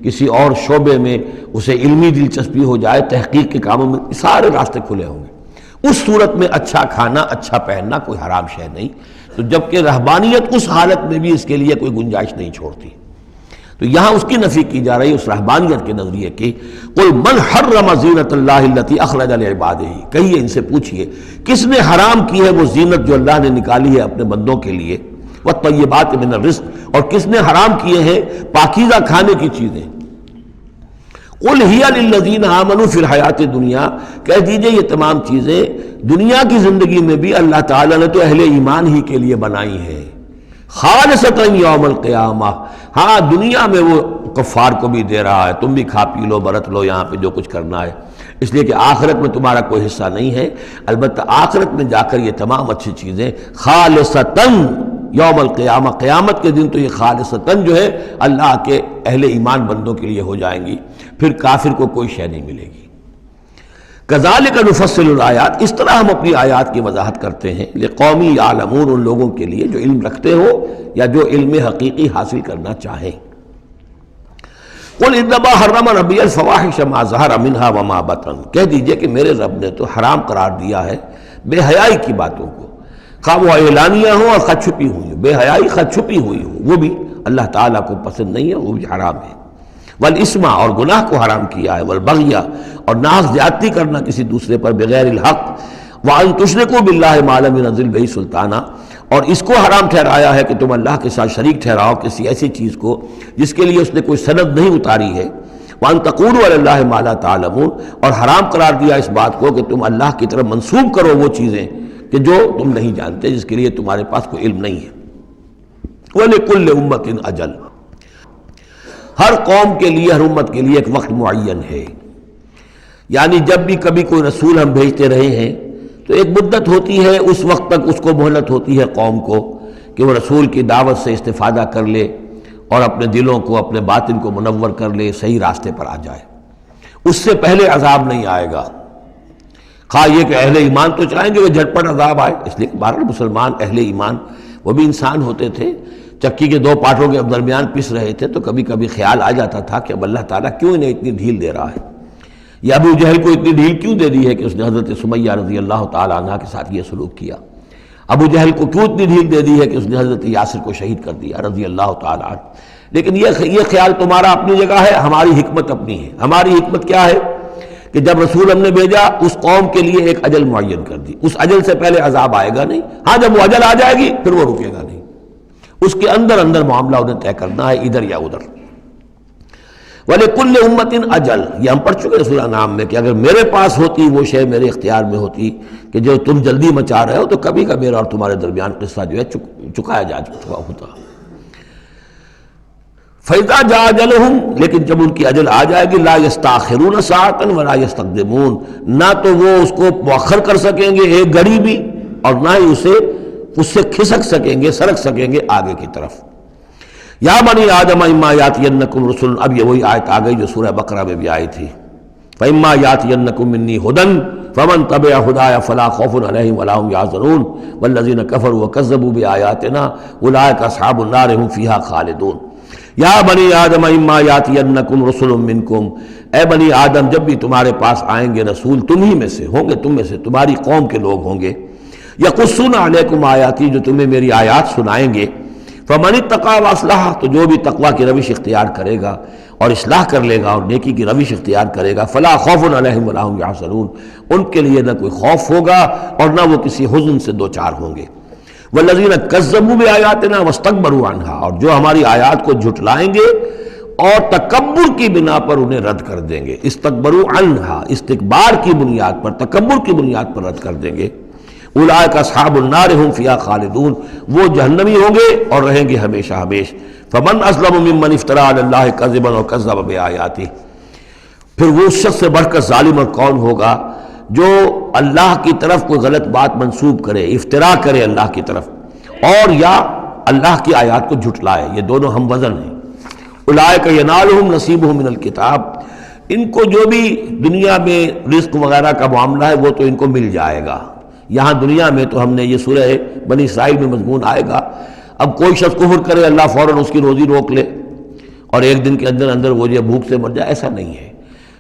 کسی اور شعبے میں اسے علمی دلچسپی ہو جائے، تحقیق کے کاموں میں، سارے راستے کھلے ہوں گے۔ اس صورت میں اچھا کھانا، اچھا پہننا کوئی حرام شے نہیں، تو جبکہ رہبانیت اس حالت میں بھی اس کے لیے کوئی گنجائش نہیں چھوڑتی، تو یہاں اس کی نفی کی جا رہی ہے، اس رہبانیت کے نظریے کی۔ قل من حرم زینت اللہ التی اخرج لعبادہ، کہیے ان سے پوچھئے کس نے حرام کی ہے وہ زینت جو اللہ نے نکالی ہے اپنے بندوں کے لیے، والطیبات من الرزق، اور کس نے حرام کیے ہیں پاکیزہ کھانے کی چیزیں۔ قل ہی للذین آمنوا فی الحیات الدنیا، کہہ دیجئے یہ تمام چیزیں دنیا کی زندگی میں بھی اللہ تعالیٰ نے تو اہل ایمان ہی کے لیے بنائی ہیں، خالصتاً یوم القیامہ، ہاں دنیا میں وہ کفار کو بھی دے رہا ہے، تم بھی کھا پی لو برت لو یہاں پہ جو کچھ کرنا ہے، اس لیے کہ آخرت میں تمہارا کوئی حصہ نہیں ہے، البتہ آخرت میں جا کر یہ تمام اچھی چیزیں خالصتاً یوم القیامہ، قیامت کے دن تو یہ خالصتاً جو ہے اللہ کے اہل ایمان بندوں کے لیے ہو جائیں گی، پھر کافر کو کوئی شے نہیں ملے گی۔ کذالک نفصل الآیات، اس طرح ہم اپنی آیات کی وضاحت کرتے ہیں لقوم یعلمون، ان لوگوں کے لیے جو علم رکھتے ہو یا جو علم حقیقی حاصل کرنا چاہیں۔ قل انما حرم ربی الفواحش ما ظہر منہا وما بطن، کہہ دیجئے کہ میرے رب نے تو حرام قرار دیا ہے بے حیائی کی باتوں کو، خواہ وہ اعلانیہ ہوں اور خواہ چھپی ہوئی ہوں، بے حیائی خواہ چھپی ہوئی ہوں، وہ بھی اللہ تعالیٰ کو پسند نہیں ہے، وہ بھی حرام ہے۔ والاسم، اور گناہ کو حرام کیا ہے، والبغی، اور ناحق زیادتی کرنا کسی دوسرے پر بغیر الحق، وان تشرکوا باللہ ما لم ينزل بہ سلطانہ، اور اس کو حرام ٹھہرایا ہے کہ تم اللہ کے ساتھ شریک ٹھہراؤ کسی ایسی چیز کو جس کے لیے اس نے کوئی سند نہیں اتاری ہے، وان تقولوا علی اللہ ما لا تعلمون، اور حرام قرار دیا اس بات کو کہ تم اللہ کی طرف منسوب کرو وہ چیزیں کہ جو تم نہیں جانتے، جس کے لیے تمہارے پاس کوئی علم نہیں ہے۔ وَلِكُلِّ أُمَّةٍ أَجَلٌ، ہر قوم کے لیے، ہر امت کے لیے ایک وقت معین ہے، یعنی جب بھی کبھی کوئی رسول ہم بھیجتے رہے ہیں تو ایک مدت ہوتی ہے، اس وقت تک اس کو مہلت ہوتی ہے قوم کو کہ وہ رسول کی دعوت سے استفادہ کر لے اور اپنے دلوں کو، اپنے باطن کو منور کر لے، صحیح راستے پر آ جائے، اس سے پہلے عذاب نہیں آئے گا۔ خواہ یہ کہ اہل ایمان تو چاہیں جو جھٹپٹ عذاب آئے، اس لیے کہ بہرحال مسلمان اہل ایمان وہ بھی انسان ہوتے تھے، چکی کے دو پاٹوں کے درمیان پس رہے تھے تو کبھی کبھی خیال آ جاتا تھا کہ اب اللہ تعالیٰ کیوں انہیں اتنی ڈھیل دے رہا ہے، یا ابو جہل کو اتنی ڈھیل کیوں دے دی ہے کہ اس نے حضرت سمیہ رضی اللہ تعالیٰ عنہ کے ساتھ یہ سلوک کیا، ابو جہل کو کیوں اتنی ڈھیل دے دی ہے کہ اس نے حضرت یاسر کو شہید کر دیا رضی اللہ تعالیٰ عنہ۔ لیکن یہ خیال تمہارا اپنی جگہ ہے، ہماری حکمت اپنی ہے۔ ہماری حکمت کیا ہے کہ جب رسول ہم نے بھیجا اس قوم کے لیے ایک اجل معین کر دی، اس اجل سے پہلے عذاب آئے گا نہیں، ہاں جب وہ اجل آ جائے گی پھر وہ رکے گا نہیں، اس کے اندر اندر معاملہ انہیں طے کرنا ہے، ادھر یا ادھر۔ وَلِكُلِّ أُمَّةٍ أَجَلٌ، یہ ہم پڑھ چکے سورہ نام میں کہ اگر میرے پاس ہوتی وہ شے، میرے اختیار میں ہوتی کہ جو تم جلدی مچا رہے ہو، تو کبھی کا میرا اور تمہارے درمیان قصہ جو ہے چکایا جا چکا ہوتا۔ فَإِذَا جَاءَ أَجَلُهُمْ، لیکن جب ان کی اجل آ جائے گی، لَا يَسْتَأْخِرُونَ سَاعَةً وَلَا يَسْتَقْدِمُونَ، نہ تو وہ اس کو مؤخر کر سکیں گے ایک گھڑی بھی، اور نہ ہی اس سے کھسک سکیں گے، سرک سکیں گے آگے کی طرف۔ یا بنی آدم اما یاتینکم رسل، اب یہ وہی آیت آ گئی جو سورہ بقرہ میں بھی آئی تھی، فاما یاتینکم منی ھدی فمن تبع ھدایا فلا خوف علیہم ولا هم یحزنون والذین کفروا وکذبوا بآیاتنا اولئک اصحاب النار هم فیہا خالدون۔ یا بنی آدم اما یاتینکم رسل منکم، اے بنی آدم جب بھی تمہارے پاس آئیں گے رسول تم ہی میں سے ہوں گے، تم میں سے تمہاری قوم کے لوگ ہوں گے، یقصون علیکم آیاتی، جو تمہیں میری آیات سنائیں گے، فمن اتقی واصلح، تو جو بھی تقوی کی روش اختیار کرے گا اور اصلاح کر لے گا اور نیکی کی روش اختیار کرے گا، فلا خوف علیہم ولا هم یحزنون، ان کے لیے نہ کوئی خوف ہوگا اور نہ وہ کسی حزن سے دوچار ہوں گے۔ والذین کذبوا بآیاتنا واستکبروا عنہا، اور جو ہماری آیات کو جھٹلائیں گے اور تکبر کی بنا پر انہیں رد کر دیں گے، استکبروا عنہا، استکبار کی بنیاد پر، تکبر کی بنیاد پر رد کر دیں گے، اولئک اصحاب النار هم فیہا خالدون، وہ جہنمی ہوں گے اور رہیں گے ہمیشہ ہمیش۔ فمن اظلم ممن افترى علی اللہ کذبا وکذب بآیاتہ، پھر وہ اس شخص سے بڑھ کر ظالم اور کون ہوگا جو اللہ کی طرف کوئی غلط بات منسوب کرے، افتراء کرے اللہ کی طرف، اور یا اللہ کی آیات کو جھٹلائے، یہ دونوں ہم وزن ہیں۔ اولئک ینالہم نصیبہم من الکتاب، ان کو جو بھی دنیا میں رزق وغیرہ کا معاملہ ہے وہ تو ان کو مل جائے گا، یہاں دنیا میں تو ہم نے یہ سورہ بنی اسرائیل میں مضمون آئے گا، اب کوئی شخص کفر کرے اللہ فوراً اس کی روزی روک لے اور ایک دن کے اندر اندر وہ یہ بھوک سے مر جائے، ایسا نہیں ہے۔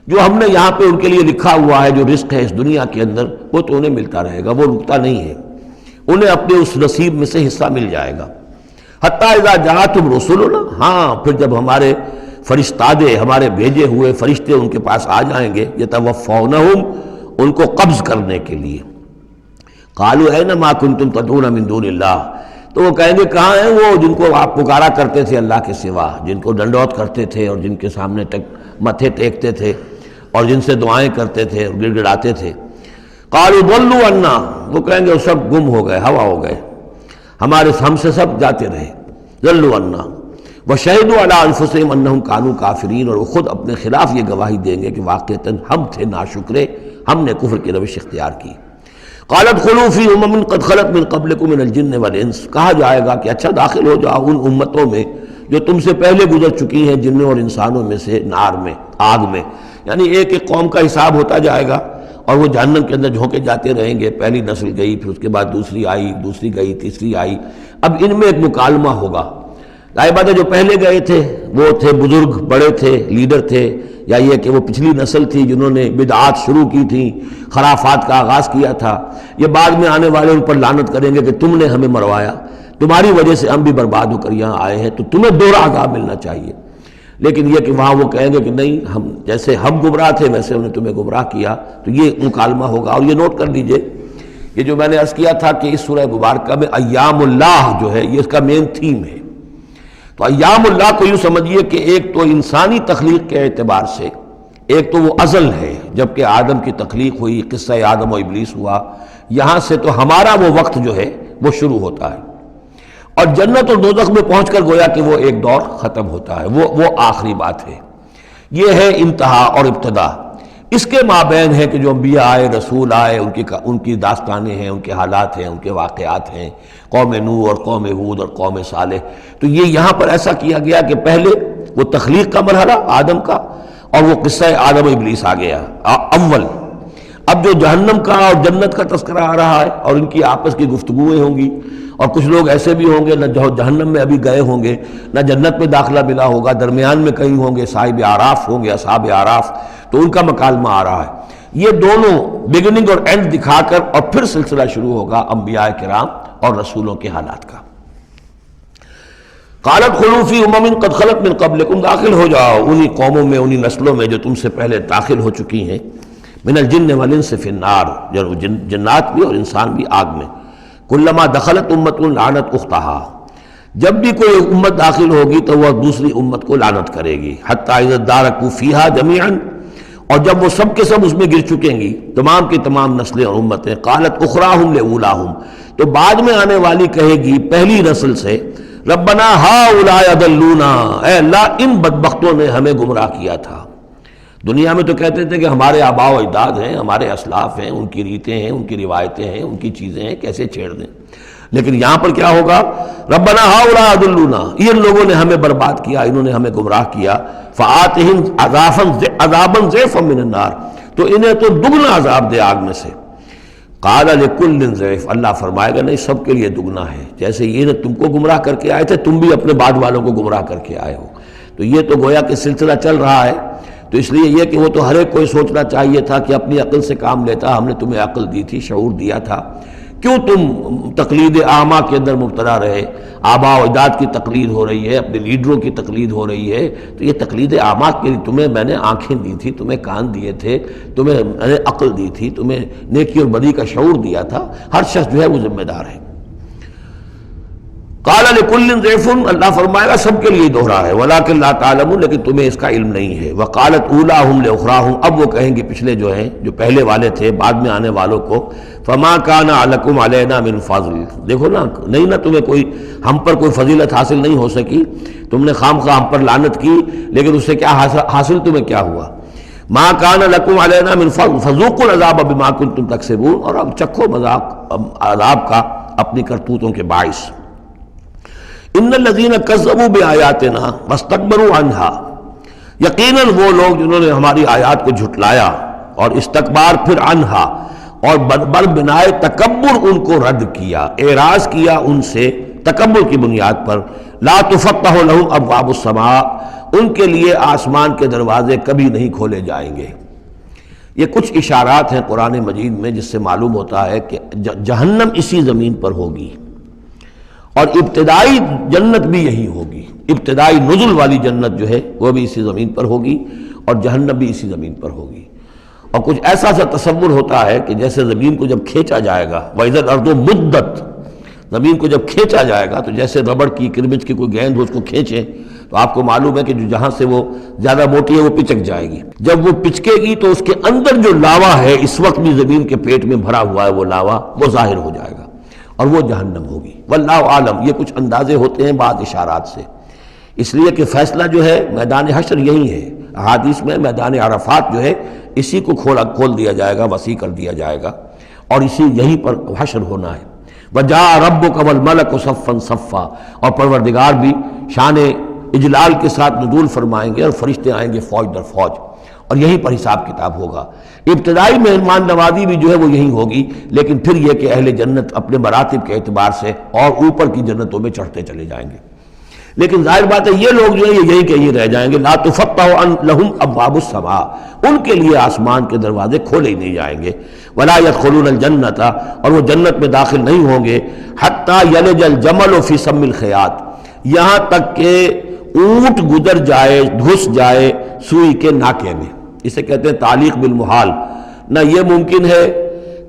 جو ہم نے یہاں پہ ان کے لیے لکھا ہوا ہے جو رزق ہے اس دنیا کے اندر وہ تو انہیں ملتا رہے گا، وہ رکتا نہیں ہے، انہیں اپنے اس نصیب میں سے حصہ مل جائے گا۔ حتیٰ اذا جاءتہم رسلنا، ہاں پھر جب ہمارے فرشتادے، ہمارے بھیجے ہوئے فرشتے ان کے پاس آ جائیں گے، یتوفونہم، ان کو قبض کرنے کے لیے، قالوا این ما کنتم تدعون من دون اللہ، تو وہ کہیں گے کہاں ہیں وہ جن کو آپ پکارا کرتے تھے اللہ کے سوا، جن کو ڈنڈوت کرتے تھے اور جن کے سامنے متھے ٹیکتے تھے اور جن سے دعائیں کرتے تھے اور گڑ گڑاتے تھے۔ قالوا ضلوا عنا، وہ کہیں گے وہ سب گم ہو گئے، ہوا ہو گئے، ہم سے سب جاتے رہے، ضلوا عنا وشہدوا علی انفسہم انہم کانوا کافرین، اور وہ خود اپنے خلاف یہ گواہی دیں گے کہ واقعتاً ہم تھے ناشکرے، ہم نے کفر کی روش اختیار کی۔ قالت خلوا فی امم قد خلت من قبلکم من الجن والانس، کہا جائے گا کہ اچھا داخل ہو جاؤ ان امتوں میں جو تم سے پہلے گزر چکی ہیں جنوں اور انسانوں میں سے، نار میں، آگ میں، یعنی ایک ایک قوم کا حساب ہوتا جائے گا اور وہ جہنم کے اندر جھونکے جاتے رہیں گے۔ پہلی نسل گئی، پھر اس کے بعد دوسری آئی، دوسری گئی، تیسری آئی۔ اب ان میں ایک مکالمہ ہوگا۔ ظاہر بات ہے جو پہلے گئے تھے وہ تھے بزرگ، بڑے تھے، لیڈر تھے، یا یہ کہ وہ پچھلی نسل تھی جنہوں نے بدعات شروع کی تھیں، خرافات کا آغاز کیا تھا۔ یہ بعد میں آنے والے ان پر لعنت کریں گے کہ تم نے ہمیں مروایا، تمہاری وجہ سے ہم بھی برباد ہو کر یہاں آئے ہیں، تو تمہیں دوہرا عذاب ملنا چاہیے۔ لیکن یہ کہ وہاں وہ کہیں گے کہ نہیں، ہم جیسے ہم گمراہ تھے ویسے انہوں نے تمہیں گمراہ کیا، تو یہ مکالمہ ہوگا۔ اور یہ نوٹ کر لیجئے، یہ جو میں نے عرض کیا تھا کہ اس سورہ مبارکہ میں ایام اللہ جو ہے یہ اس کا مین تھیم ہے۔ تو ایام اللہ کو یوں سمجھیے کہ ایک تو انسانی تخلیق کے اعتبار سے، ایک تو وہ ازل ہے جبکہ آدم کی تخلیق ہوئی، قصہ آدم و ابلیس ہوا، یہاں سے تو ہمارا وہ وقت جو ہے وہ شروع ہوتا ہے، اور جنت اور دوزخ میں پہنچ کر گویا کہ وہ ایک دور ختم ہوتا ہے، وہ آخری بات ہے۔ یہ ہے انتہا اور ابتدا۔ اس کے مابین ہے کہ جو انبیاء آئے، رسول آئے، ان کی داستانیں ہیں، ان کے حالات ہیں، ان کے واقعات ہیں، قوم نوح اور قوم ہود اور قوم صالح۔ تو یہ یہاں پر ایسا کیا گیا کہ پہلے وہ تخلیق کا مرحلہ آدم کا، اور وہ قصہ آدم و ابلیس آ گیا اول۔ اب جو جہنم کا اور جنت کا تذکرہ آ رہا ہے اور ان کی آپس کی گفتگویں ہوں گی، اور کچھ لوگ ایسے بھی ہوں گے نہ جو جہنم میں ابھی گئے ہوں گے، نہ جنت میں داخلہ ملا ہوگا، درمیان میں کہیں ہوں گے، صاحب آراف ہوں گے، اصحاب آراف، تو ان کا مکالمہ آ رہا ہے۔ یہ دونوں بگننگ اور اینڈ دکھا کر اور پھر سلسلہ شروع ہوگا انبیاء کرام اور رسولوں کے حالات کا۔ قالت خلوا فی امم قد خلت من قبلکم، داخل ہو جاؤ انہی قوموں میں، انہی نسلوں میں جو تم سے پہلے داخل ہو چکی ہیں، من الجن والانس فی النار، جنات بھی اور انسان بھی آگ میں۔ کلما دخلت امت لعنت اختہا، جب بھی کوئی امت داخل ہوگی تو وہ دوسری امت کو لعنت کرے گی، حتی اذا ادارکوا فیہا جمیعا، اور جب وہ سب کے سب اس میں گر چکیں گی، تمام کی تمام نسلیں اور امتیں، قالت اخراہم لاولاہم، تو بعد میں آنے والی کہے گی پہلی نسل سے، ربنا ہؤلاء اضلونا، اے اللہ ان بدبختوں نے ہمیں گمراہ کیا تھا۔ دنیا میں تو کہتے تھے کہ ہمارے آباء و اجداد ہیں، ہمارے اسلاف ہیں، ان کی ریتیں ہیں، ان کی روایتیں ہیں، ان کی چیزیں ہیں، کیسے چھیڑ دیں۔ لیکن یہاں پر کیا ہوگا، ربنا ہؤلاء اضلونا، ان لوگوں نے ہمیں برباد کیا، انہوں نے ہمیں گمراہ کیا، فآتہم عذابا ضعفا من النار، تو انہیں تو دگنا عذاب دے آگ میں سے۔ قال لکل ضعف، اللہ فرمائے گا نہیں، سب کے لیے دگنا ہے، جیسے یہ نے تم کو گمراہ کر کے آئے تھے، تم بھی اپنے بعد والوں کو گمراہ کر کے آئے ہو۔ تو یہ تو گویا کہ سلسلہ چل رہا ہے، تو اس لیے یہ کہ وہ تو ہر ایک کو سوچنا چاہیے تھا کہ اپنی عقل سے کام لیتا، ہم نے تمہیں عقل دی تھی، شعور دیا تھا، کیوں تم تقلید اعمیٰ کے اندر مبتلا رہے؟ آباء و اجداد کی تقلید ہو رہی ہے، اپنے لیڈروں کی تقلید ہو رہی ہے، تو یہ تقلید اعمیٰ کے لیے تمہیں میں نے آنکھیں دی تھی، تمہیں کان دیے تھے، تمہیں میں نے عقل دی تھی، تمہیں نیکی اور بدی کا شعور دیا تھا، ہر شخص جو ہے وہ ذمہ دار ہے۔ قال لکل ضعف، اللہ فرمائے گا سب کے لیے دوہرا ہے، ولکن لا تعلمون، لیکن تمہیں اس کا علم نہیں ہے۔ وقالت اولاہم لاخراہم، اب وہ کہیں گے پچھلے جو ہیں، جو پہلے والے تھے، بعد میں آنے والوں کو، فما کان علیکم علینا من فضل، دیکھو نا، نہیں نا تمہیں کوئی، ہم پر کوئی فضیلت حاصل نہیں ہو سکی، تم نے خام خواہ ہم پر لعنت کی، لیکن اس سے کیا حاصل تمہیں کیا ہوا؟ ما کان لکم علینا من فضل فذوقوا العذاب بما کنتم تکسبون، اور اب چکھو مذاق عذاب کا اپنی کرتوتوں کے باعث۔ ان الذین کذبوا بآیاتنا واستکبروا عنہا، یقیناً وہ لوگ جنہوں نے ہماری آیات کو جھٹلایا اور استکبار پھر عنہا، اور بر بنائے تکبر ان کو رد کیا، اعراض کیا ان سے تکبر کی بنیاد پر، لا تفتح لهم ابواب السماء، ان کے لیے آسمان کے دروازے کبھی نہیں کھولے جائیں گے۔ یہ کچھ اشارات ہیں قرآن مجید میں جس سے معلوم ہوتا ہے کہ جہنم اسی زمین پر ہوگی، اور ابتدائی جنت بھی یہی ہوگی، ابتدائی نزل والی جنت جو ہے وہ بھی اسی زمین پر ہوگی، اور جہنم بھی اسی زمین پر ہوگی۔ اور کچھ ایسا سا تصور ہوتا ہے کہ جیسے زمین کو جب کھینچا جائے گا، وَإِذَا الْأَرْضُ مُدَّتْ، زمین کو جب کھینچا جائے گا تو جیسے ربڑ کی کرمچ کی کوئی گیند ہو، اس کو کھینچیں تو آپ کو معلوم ہے کہ جو جہاں سے وہ زیادہ موٹی ہے وہ پچک جائے گی، جب وہ پچکے گی تو اس کے اندر جو لاوا ہے، اس وقت بھی زمین کے پیٹ میں بھرا ہوا ہے وہ لاوا، وہ ظاہر ہو جائے گا، اور وہ جہنم ہوگی۔ واللہ عالم، یہ کچھ اندازے ہوتے ہیں بعض اشارات سے، اس لیے کہ فیصلہ جو ہے میدان حشر یہی ہے۔ احادیث میں میدان عرفات جو ہے اسی کو کھول دیا جائے گا، وسیع کر دیا جائے گا، اور اسی یہیں پر حشر ہونا ہے۔ وَجَاءَ رَبُّكَ وَالْمَلَكُ صَفًّا صَفًّا، اور پروردگار بھی شان اجلال کے ساتھ نزول فرمائیں گے اور فرشتے آئیں گے فوج در فوج، اور یہیں پر حساب کتاب ہوگا۔ ابتدائی مہمان نوازی بھی جو ہے وہ یہی ہوگی، لیکن پھر یہ کہ اہل جنت اپنے مراتب کے اعتبار سے اور اوپر کی جنتوں میں چڑھتے چلے جائیں گے۔ لیکن ظاہر بات ہے یہ لوگ جو ہیں یہ یہی کہ یہ رہ جائیں گے، لا تفتح لهم ابواب السماء، ان کے لیے آسمان کے دروازے کھولے ہی نہیں جائیں گے، ولا يدخلون الجنت، اور وہ جنت میں داخل نہیں ہوں گے، حتی یلج الجمل فی سم الخیاط، یہاں تک کہ اونٹ گزر جائے، گھس جائے سوئی کے ناکے میں۔ اسے کہتے ہیں تعلیق بالمحال، نہ یہ ممکن ہے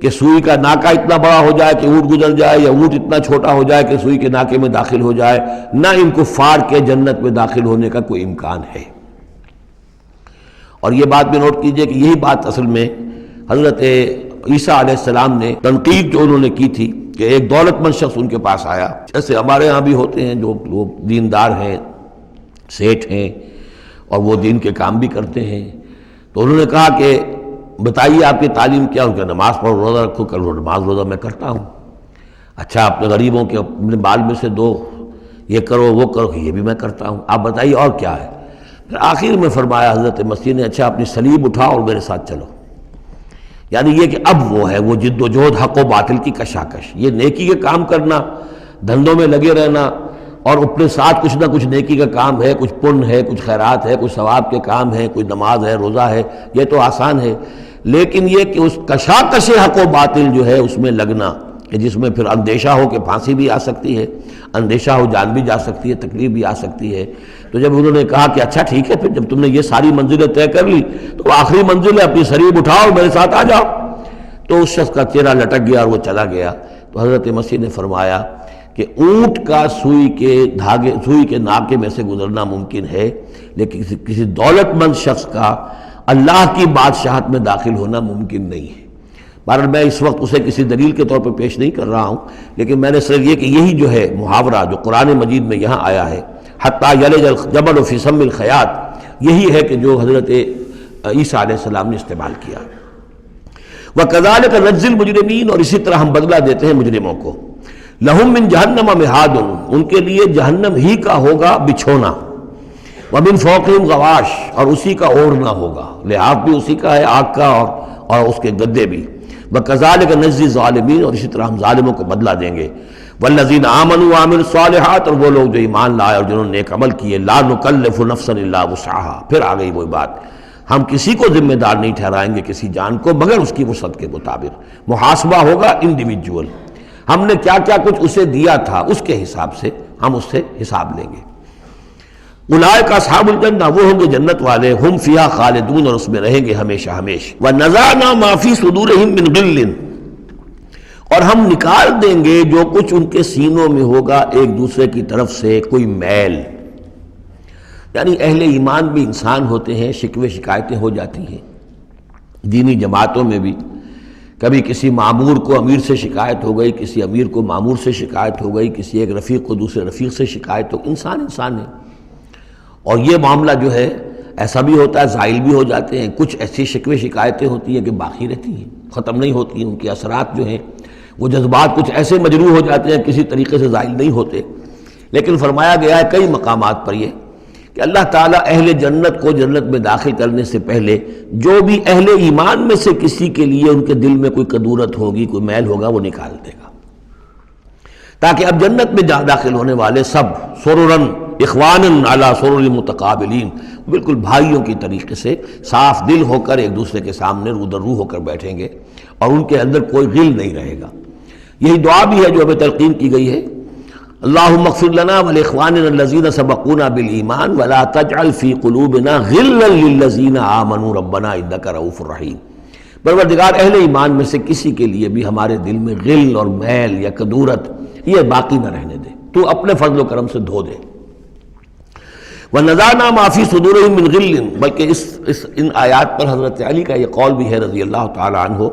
کہ سوئی کا ناکہ اتنا بڑا ہو جائے کہ اونٹ گزر جائے، یا اونٹ اتنا چھوٹا ہو جائے کہ سوئی کے ناکے میں داخل ہو جائے، نہ ان کفار کے جنت میں داخل ہونے کا کوئی امکان ہے۔ اور یہ بات بھی نوٹ کیجئے کہ یہی بات اصل میں حضرت عیسیٰ علیہ السلام نے تنقید جو انہوں نے کی تھی کہ ایک دولت مند شخص ان کے پاس آیا، جیسے ہمارے ہاں بھی ہوتے ہیں جو لوگ دیندار ہیں، سیٹھ ہیں، اور وہ دین کے کام بھی کرتے ہیں، تو انہوں نے کہا کہ بتائیے آپ کی تعلیم کیا؟ ان کا نماز پڑھو، روزہ رکھو، کل نماز روزہ میں کرتا ہوں۔ اچھا اپنے غریبوں کے اپنے مال میں سے دو، یہ کرو وہ کرو، یہ بھی میں کرتا ہوں، آپ بتائیے اور کیا ہے؟ پھر آخر میں فرمایا حضرت مسیح نے، اچھا اپنی صلیب اٹھاؤ اور میرے ساتھ چلو۔ یعنی یہ کہ اب وہ ہے وہ جد و جہد حق و باطل کی کشاکش، یہ نیکی کے کام کرنا، دھندوں میں لگے رہنا، اور اپنے ساتھ کچھ نہ کچھ نیکی کا کام ہے، کچھ پن ہے، کچھ خیرات ہے، کچھ ثواب کے کام ہے، کوئی نماز ہے، روزہ ہے، یہ تو آسان ہے، لیکن یہ کہ اس کشاکش حق و باطل جو ہے اس میں لگنا، کہ جس میں پھر اندیشہ ہو کہ پھانسی بھی آ سکتی ہے، اندیشہ ہو جان بھی جا سکتی ہے، تکلیف بھی آ سکتی ہے۔ تو جب انہوں نے کہا کہ اچھا ٹھیک ہے، پھر جب تم نے یہ ساری منزلیں طے کر لی تو وہ آخری منزل ہے، اپنی صلیب اٹھاؤ میرے ساتھ آ جاؤ۔ تو اس شخص کا چہرہ لٹک گیا اور وہ چلا گیا۔ تو حضرت مسیح نے فرمایا کہ اونٹ کا سوئی کے ناکے میں سے گزرنا ممکن ہے، لیکن کسی دولت مند شخص کا اللہ کی بادشاہت میں داخل ہونا ممکن نہیں ہے۔ بہرحال میں اس وقت اسے کسی دلیل کے طور پہ پیش نہیں کر رہا ہوں، لیکن میں نے صرف یہ کہ یہی جو ہے محاورہ جو قرآن مجید میں یہاں آیا ہے، حتیٰ یلج الجمل فی سم الخیاط، یہی ہے کہ جو حضرت عیسیٰ علیہ السلام نے استعمال کیا۔ وَكَذَلِكَ نَجْزِي الْمُجْرِمِينَ، اور اسی طرح ہم بدلہ دیتے ہیں مجرموں کو۔ لَهُم مِّن جَهَنَّمَ مِہَادٌ، ان کے لیے جہنم ہی کا ہوگا بچھونا، وَمِن فَوْقِهِمْ غَوَاشٍ، اور اسی کا اوڑھنا ہوگا، لحاف بھی اسی کا ہے، آگ کا اور اس کے گدے بھی۔ وَكَذَلِكَ نَجْزِي الظَّالِمِينَ، اور اسی طرح ہم ظالموں کو بدلہ دیں گے۔ وَالَّذِينَ آمَنُوا وَعَمِلُوا الصَّالِحَاتِ، اور وہ لوگ جو ایمان لائے اور جنہوں نے نیک عمل کیے، لَا نُكَلِّفُ نَفْسًا إِلَّا وُسْعَهَا، پھر آ گئی وہی بات، ہم کسی کو ذمہ دار نہیں ٹھہرائیں گے کسی جان کو مگر اس کی وسعت کے مطابق۔ محاسبہ ہوگا انڈیویجول، ہم نے کیا کیا کچھ اسے دیا تھا اس کے حساب سے ہم اس سے حساب لیں گے۔ اولئک اصحاب الجنہ، وہ ہوں گے جنت والے، ہم فیہا خالدون، اور اس میں رہیں گے ہمیشہ ہمیشہ۔ وَنَزَعْنَا مَا فِي صُدُورِهِم مِّن غِلٍّ، اور ہم نکال دیں گے جو کچھ ان کے سینوں میں ہوگا ایک دوسرے کی طرف سے کوئی میل، یعنی اہل ایمان بھی انسان ہوتے ہیں، شکوے شکایتیں ہو جاتی ہیں، دینی جماعتوں میں بھی کبھی کسی معمور کو امیر سے شکایت ہو گئی، کسی امیر کو معمور سے شکایت ہو گئی، کسی ایک رفیق کو دوسرے رفیق سے شکایت ہو، انسان ہے۔ اور یہ معاملہ جو ہے ایسا بھی ہوتا ہے، زائل بھی ہو جاتے ہیں، کچھ ایسی شکوے شکایتیں ہوتی ہیں کہ باقی رہتی ہیں، ختم نہیں ہوتی ہیں، ان کے اثرات جو ہیں وہ جذبات کچھ ایسے مجروح ہو جاتے ہیں کسی طریقے سے زائل نہیں ہوتے۔ لیکن فرمایا گیا ہے کئی مقامات پر یہ کہ اللہ تعالیٰ اہل جنت کو جنت میں داخل کرنے سے پہلے جو بھی اہل ایمان میں سے کسی کے لیے ان کے دل میں کوئی کدورت ہوگی، کوئی میل ہوگا، وہ نکال دے گا، تاکہ اب جنت میں داخل ہونے والے سب سررن اخوانن علی سرر متقابلین، بالکل بھائیوں کی طریقے سے صاف دل ہو کر ایک دوسرے کے سامنے رو در رو ہو کر بیٹھیں گے، اور ان کے اندر کوئی غل نہیں رہے گا۔ یہی دعا بھی ہے جو ہمیں تلقین کی گئی ہے، اللہم اغفر لنا ولاخواننا الذین سبقونا بالایمان ولا تجعل فی قلوبنا غلا للذین آمنوا ربنا انک رؤوف رحیم۔ پروردگار اہل ایمان میں سے کسی کے لیے بھی ہمارے دل میں غل اور میل یا کدورت یہ باقی نہ رہنے دے، تو اپنے فضل و کرم سے دھو دے۔ وَنَزَعْنَا مَا فِي صُدُورِهِم مِّن غِلٍّ، بلکہ ان آیات پر حضرت علی کا یہ قول بھی ہے رضی اللہ تعالی عنہ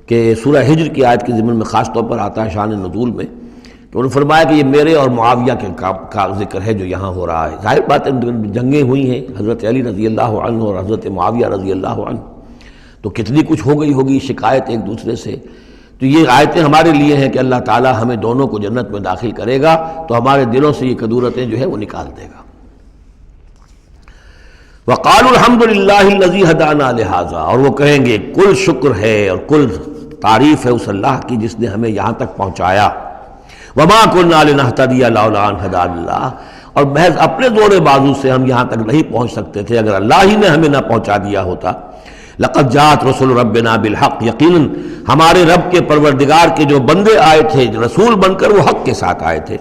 کہ سورہ ہجر کی آیت کے ضمن میں خاص طور پر آتا ہے شان نزول میں، تو انہوں نے فرمایا کہ یہ میرے اور معاویہ کے کا ذکر ہے جو یہاں ہو رہا ہے۔ ظاہر بات ہے جنگیں ہوئی ہیں حضرت علی رضی اللہ عنہ اور حضرت معاویہ رضی اللہ عنہ، تو کتنی کچھ ہو گئی ہوگی شکایت ایک دوسرے سے۔ تو یہ آیتیں ہمارے لیے ہیں کہ اللہ تعالی ہمیں دونوں کو جنت میں داخل کرے گا تو ہمارے دلوں سے یہ کدورتیں جو ہے وہ نکال دے گا۔ وقالوا الحمد للہ الذی ہدانا لہذا، اور وہ کہیں گے کل شکر ہے اور کل تعریف ہے اس اللہ کی جس نے ہمیں یہاں تک پہنچایا۔ وما كنا لنهتدي لولا ان هدانا اللہ، اور محض اپنے زور بازو سے ہم یہاں تک نہیں پہنچ سکتے تھے اگر اللہ ہی نے ہمیں نہ پہنچا دیا ہوتا۔ لقد جاءت رسل ربنا بالحق، یقیناً ہمارے رب کے پروردگار کے جو بندے آئے تھے رسول بن کر وہ حق کے ساتھ آئے تھے۔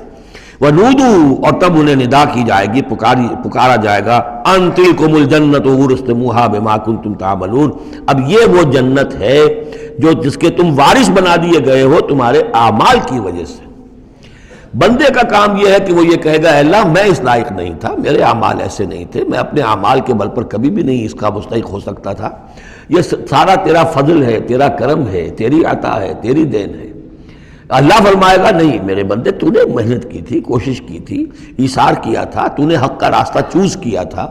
وَنُودُوا، اور تب انہیں ندا کی جائے گی، پکارا جائے گا، ان تلکم الجنۃ اورثتموها بما کنتم تعملون، اب یہ وہ جنت ہے جو جس کے تم وارث بنا دیے گئے ہو تمہارے اعمال کی وجہ سے۔ بندے کا کام یہ ہے کہ وہ یہ کہے گا اے اللہ میں اس لائق نہیں تھا، میرے اعمال ایسے نہیں تھے، میں اپنے اعمال کے بل پر کبھی بھی نہیں اس کا مستحق ہو سکتا تھا، یہ سارا تیرا فضل ہے، تیرا کرم ہے، تیری عطا ہے، تیری دین ہے۔ اللہ فرمائے گا نہیں میرے بندے، تو نے محنت کی تھی، کوشش کی تھی، ایثار کیا تھا، تو نے حق کا راستہ چوز کیا تھا،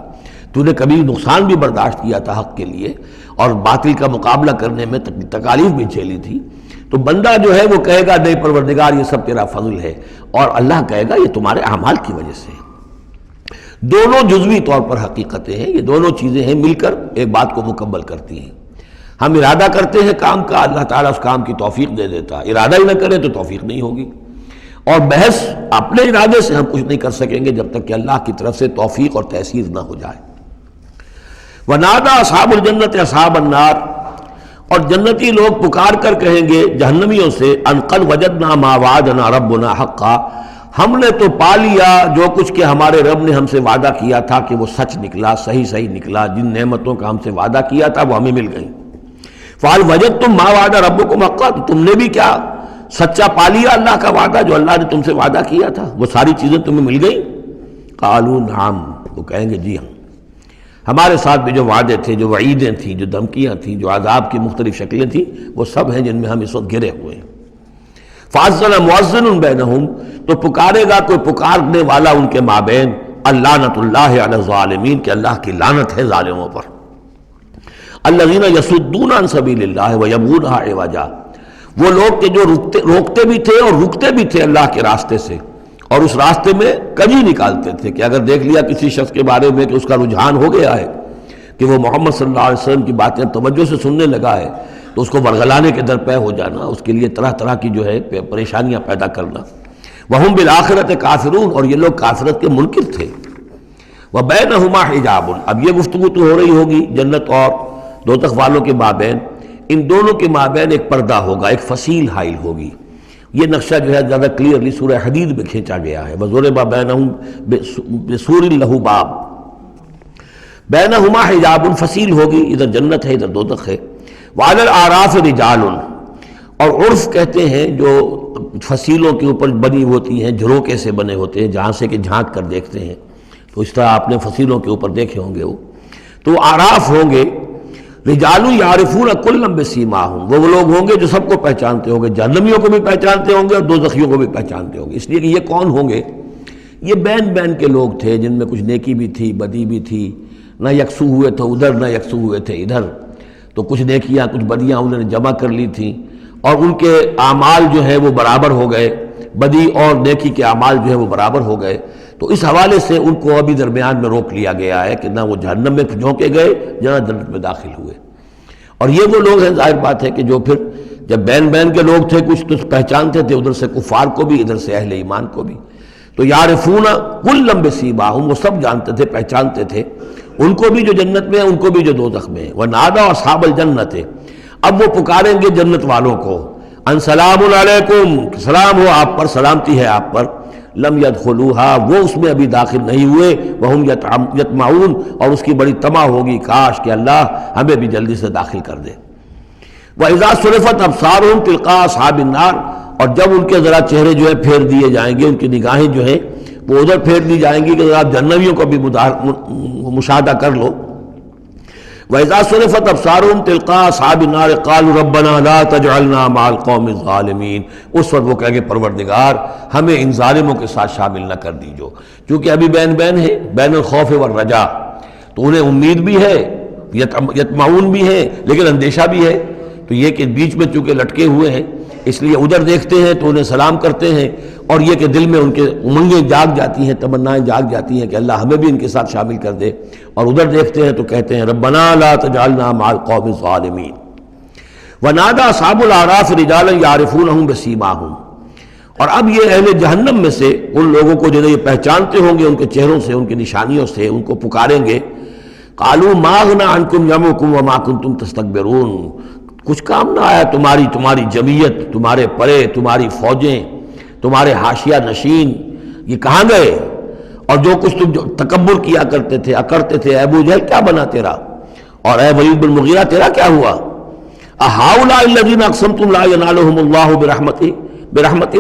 تو نے کبھی نقصان بھی برداشت کیا تھا حق کے لیے اور باطل کا مقابلہ کرنے میں تکالیف بھی جھیلی تھی۔ تو بندہ جو ہے وہ کہے گا نہیں پروردگار یہ سب تیرا فضل ہے، اور اللہ کہے گا یہ تمہارے اعمال کی وجہ سے۔ دونوں جزوی طور پر حقیقتیں ہیں، یہ دونوں چیزیں ہیں مل کر ایک بات کو مکمل کرتی ہیں۔ ہم ارادہ کرتے ہیں کام کا، اللہ تعالیٰ اس کام کی توفیق دے دیتا، ارادہ ہی نہ کرے تو توفیق نہیں ہوگی، اور محض اپنے ارادے سے ہم کچھ نہیں کر سکیں گے جب تک کہ اللہ کی طرف سے توفیق اور تیسیر نہ ہو جائے۔ وَنَادَى أَصْحَابُ الْجَنَّةِ أَصْحَابَ النَّارِ، اور جنتی لوگ پکار کر کہیں گے جہنمیوں سے ان قد وجدنا ما وعدنا ربنا حقا، ہم نے تو پا لیا جو کچھ کہ ہمارے رب نے ہم سے وعدہ کیا تھا کہ وہ سچ نکلا، صحیح نکلا، جن نعمتوں کا ہم سے وعدہ کیا تھا وہ ہمیں مل گئیں۔ فَهَلْ وَجَدْتُم مَّا وَعَدَ رَبُّكُمْ حَقًّا، تو تم نے بھی کیا سچا پا لیا اللہ کا وعدہ جو اللہ نے تم سے وعدہ کیا تھا، وہ ساری چیزیں تمہیں مل گئیں؟ قالوا نعم، وہ کہیں گے جی ہاں، ہمارے ساتھ بھی جو وعدے تھے، جو وعیدیں تھیں، جو دھمکیاں تھیں، جو عذاب کی مختلف شکلیں تھیں، وہ سب ہیں جن میں ہم اس وقت گرے ہوئے ہیں۔ فَأَذَّنَ مُؤَذِّنٌ بَيْنَهُمْ، تو پکارے گا کوئی پکارنے والا ان کے مابین، اللعنۃ اللہ علی الظالمین، کہ اللہ کی لعنت ہے ظالموں پر۔ الذین یصدون عن سبیل اللہ ویبغونها عوجا، وہ لوگ کہ جو روکتے بھی تھے اور رکتے بھی تھے اللہ کے راستے سے، اور اس راستے میں کجی نکالتے تھے کہ اگر دیکھ لیا کسی شخص کے بارے میں کہ اس کا رجحان ہو گیا ہے کہ وہ محمد صلی اللہ علیہ وسلم کی باتیں توجہ سے سننے لگا ہے، تو اس کو ورگلانے کے درپے ہو جانا، اس کے لیے طرح طرح کی جو ہے پریشانیاں پیدا کرنا۔ وہم بالآخرۃ کافرون، اور یہ لوگ کافرت کے منکر تھے۔ وبینہما حجاب، اب یہ گفتگو تو ہو رہی ہوگی جنت اور دوزخ والوں کے مابین، ان دونوں کے مابین ایک پردہ ہوگا، ایک فصیل حائل ہوگی۔ یہ نقشہ جو ہے زیادہ کلیئرلی سورہ حدید میں کھینچا گیا ہے، وَضُرِبَ بَيْنَهُمْ بِسُورٍ لَهُ بَابٌ، بینہما حجاب، فصیل ہوگی، ادھر جنت ہے ادھر دوزخ ہے۔ وعلی الاعراف رجال، اور عرف کہتے ہیں جو فصیلوں کے اوپر بنی ہوتی ہیں، جھروکے سے بنے ہوتے ہیں، جہاں سے کہ جھانک کر دیکھتے ہیں، تو اس طرح آپ نے فصیلوں کے اوپر دیکھے ہوں گے، وہ تو اعراف ہوں گے۔ رجال یعرفون کلا بسیماہم، وہ لوگ ہوں گے جو سب کو پہچانتے ہوں گے، جہنمیوں کو بھی پہچانتے ہوں گے اور دوزخیوں کو بھی پہچانتے ہوں گے، اس لیے کہ یہ کون ہوں گے؟ یہ بین کے لوگ تھے جن میں کچھ نیکی بھی تھی، بدی بھی تھی، نہ یکسو ہوئے تھے ادھر نہ یکسو ہوئے تھے ادھر، تو کچھ نیکیاں کچھ بدیاں انہوں نے جمع کر لی تھیں، اور ان کے اعمال جو ہے وہ برابر ہو گئے، بدی اور نیکی کے اعمال جو ہے وہ برابر ہو گئے، تو اس حوالے سے ان کو ابھی درمیان میں روک لیا گیا ہے کہ نہ وہ جہنم میں جھونکے گئے نہ جنت میں داخل ہوئے۔ اور یہ وہ لوگ ہیں، ظاہر بات ہے کہ جو پھر جب بین کے لوگ تھے کچھ تو پہچانتے تھے ادھر سے کفار کو بھی ادھر سے اہل ایمان کو بھی، تو یعرفون کلا بسیماہم، وہ سب جانتے تھے پہچانتے تھے، ان کو بھی جو جنت میں ہے ان کو بھی جو دوزخ میں ہے۔ ونادوا اصحاب الجنت، اب وہ پکاریں گے جنت والوں کو، ان سلام علیکم، سلام ہو آپ پر، سلامتی ہے آپ پر، لم يدخلوها، وہ اس میں ابھی داخل نہیں ہوئے، وہم یطمعون، اور اس کی بڑی طمع ہوگی کاش کہ اللہ ہمیں بھی جلدی سے داخل کر دے۔ وَإِذَا صُرِفَتْ أَبْصَارُهُمْ تِلْقَاءَ أَصْحَابِ النَّارِ، اور جب ان کے ذرا چہرے جو ہے پھیر دیے جائیں گے، ان کی نگاہیں جو ہیں وہ ادھر پھیر دی جائیں گی کہ ذرا جہنمیوں کو بھی مشاہدہ کر لو۔ وَإِذَا صُرِفَتْ أَبْصَارُهُمْ تِلْقَاءَ أَصْحَابِ النَّارِ قَالُوا رَبَّنَا لَا تَجْعَلْنَا مَعَ الْقَوْمِ الظَّالِمِينَ۔ اس وقت وہ کہیں گے پروردگار ہمیں ان ظالموں کے ساتھ شامل نہ کر دیجو، کیونکہ ابھی بین بین ہے، بین الخوف والرجا، تو انہیں امید بھی ہے، یطمعون بھی ہے، لیکن اندیشہ بھی ہے، تو یہ کہ بیچ میں چونکہ لٹکے ہوئے ہیں اس لیے ادھر دیکھتے ہیں تو انہیں سلام کرتے ہیں، اور یہ کہ دل میں ان کے امنگیں جاگ جاتی ہیں، تمنائیں جاگ جاتی ہیں کہ اللہ ہمیں بھی ان کے ساتھ شامل کر دے، اور ادھر دیکھتے ہیں تو کہتے ہیں ربنا لا تجعلنا مع القوم الظالمین۔ ونادى اصحاب الاعراف رجالا يعرفونهم بسیماہم، اور اب یہ اہل جہنم میں سے ان لوگوں کو جنہیں یہ پہچانتے ہوں گے ان کے چہروں سے، ان کی نشانیوں سے، ان کو پکاریں گے قالوا ما اغنى عنكم جمعكم وما كنتم تستكبرون، کچھ کام نہ آیا تمہاری جمعیت، تمہارے پرے، تمہاری فوجیں، تمہارے حاشیہ نشین، یہ کہاں گئے؟ اور جو کچھ تم تکبر کیا کرتے تھے، اکرتے تھے، اے ابو جہل کیا بنا تیرا، اور اے ولید بن مغیرہ تیرا کیا ہوا؟ اہؤلاء الذین اقسمتم لا ینالهم اللہ برحمتہ،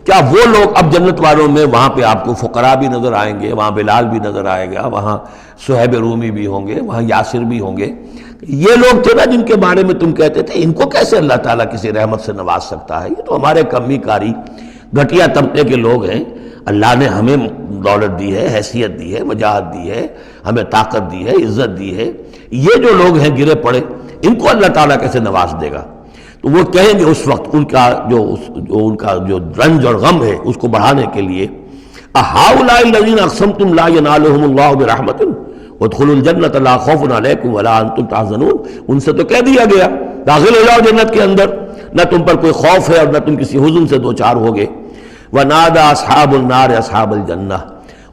کیا وہ لوگ اب جنت والوں میں وہاں پہ آپ کو فقراء بھی نظر آئیں گے، وہاں بلال بھی نظر آئے گا، وہاں صہیب رومی بھی ہوں گے، وہاں یاسر بھی ہوں گے، یہ لوگ تھے نا جن کے بارے میں تم کہتے تھے ان کو کیسے اللہ تعالیٰ کسی رحمت سے نواز سکتا ہے، یہ تو ہمارے کمی کاری گھٹیا طبقے کے لوگ ہیں، اللہ نے ہمیں دولت دی ہے، حیثیت دی ہے، وجاہت دی ہے، ہمیں طاقت دی ہے، عزت دی ہے، یہ جو لوگ ہیں گرے پڑے ان کو اللہ تعالیٰ کیسے نواز دے گا؟ تو وہ کہیں گے اس وقت ان کا جو رنج اور غم ہے اس کو بڑھانے کے لیے اہؤلاء الذین اقسمتم لا ینالهم اللہ برحمتہ وادخلوا الجنۃ لا خوف علیکم ولا انتم تحزنون، ان سے تو کہہ دیا گیا داخل ہو جاؤ جنت کے اندر، نہ تم پر کوئی خوف ہے اور نہ تم کسی حزن سے دوچار ہوگے۔ ونادى اصحاب النار اصحاب الجنہ،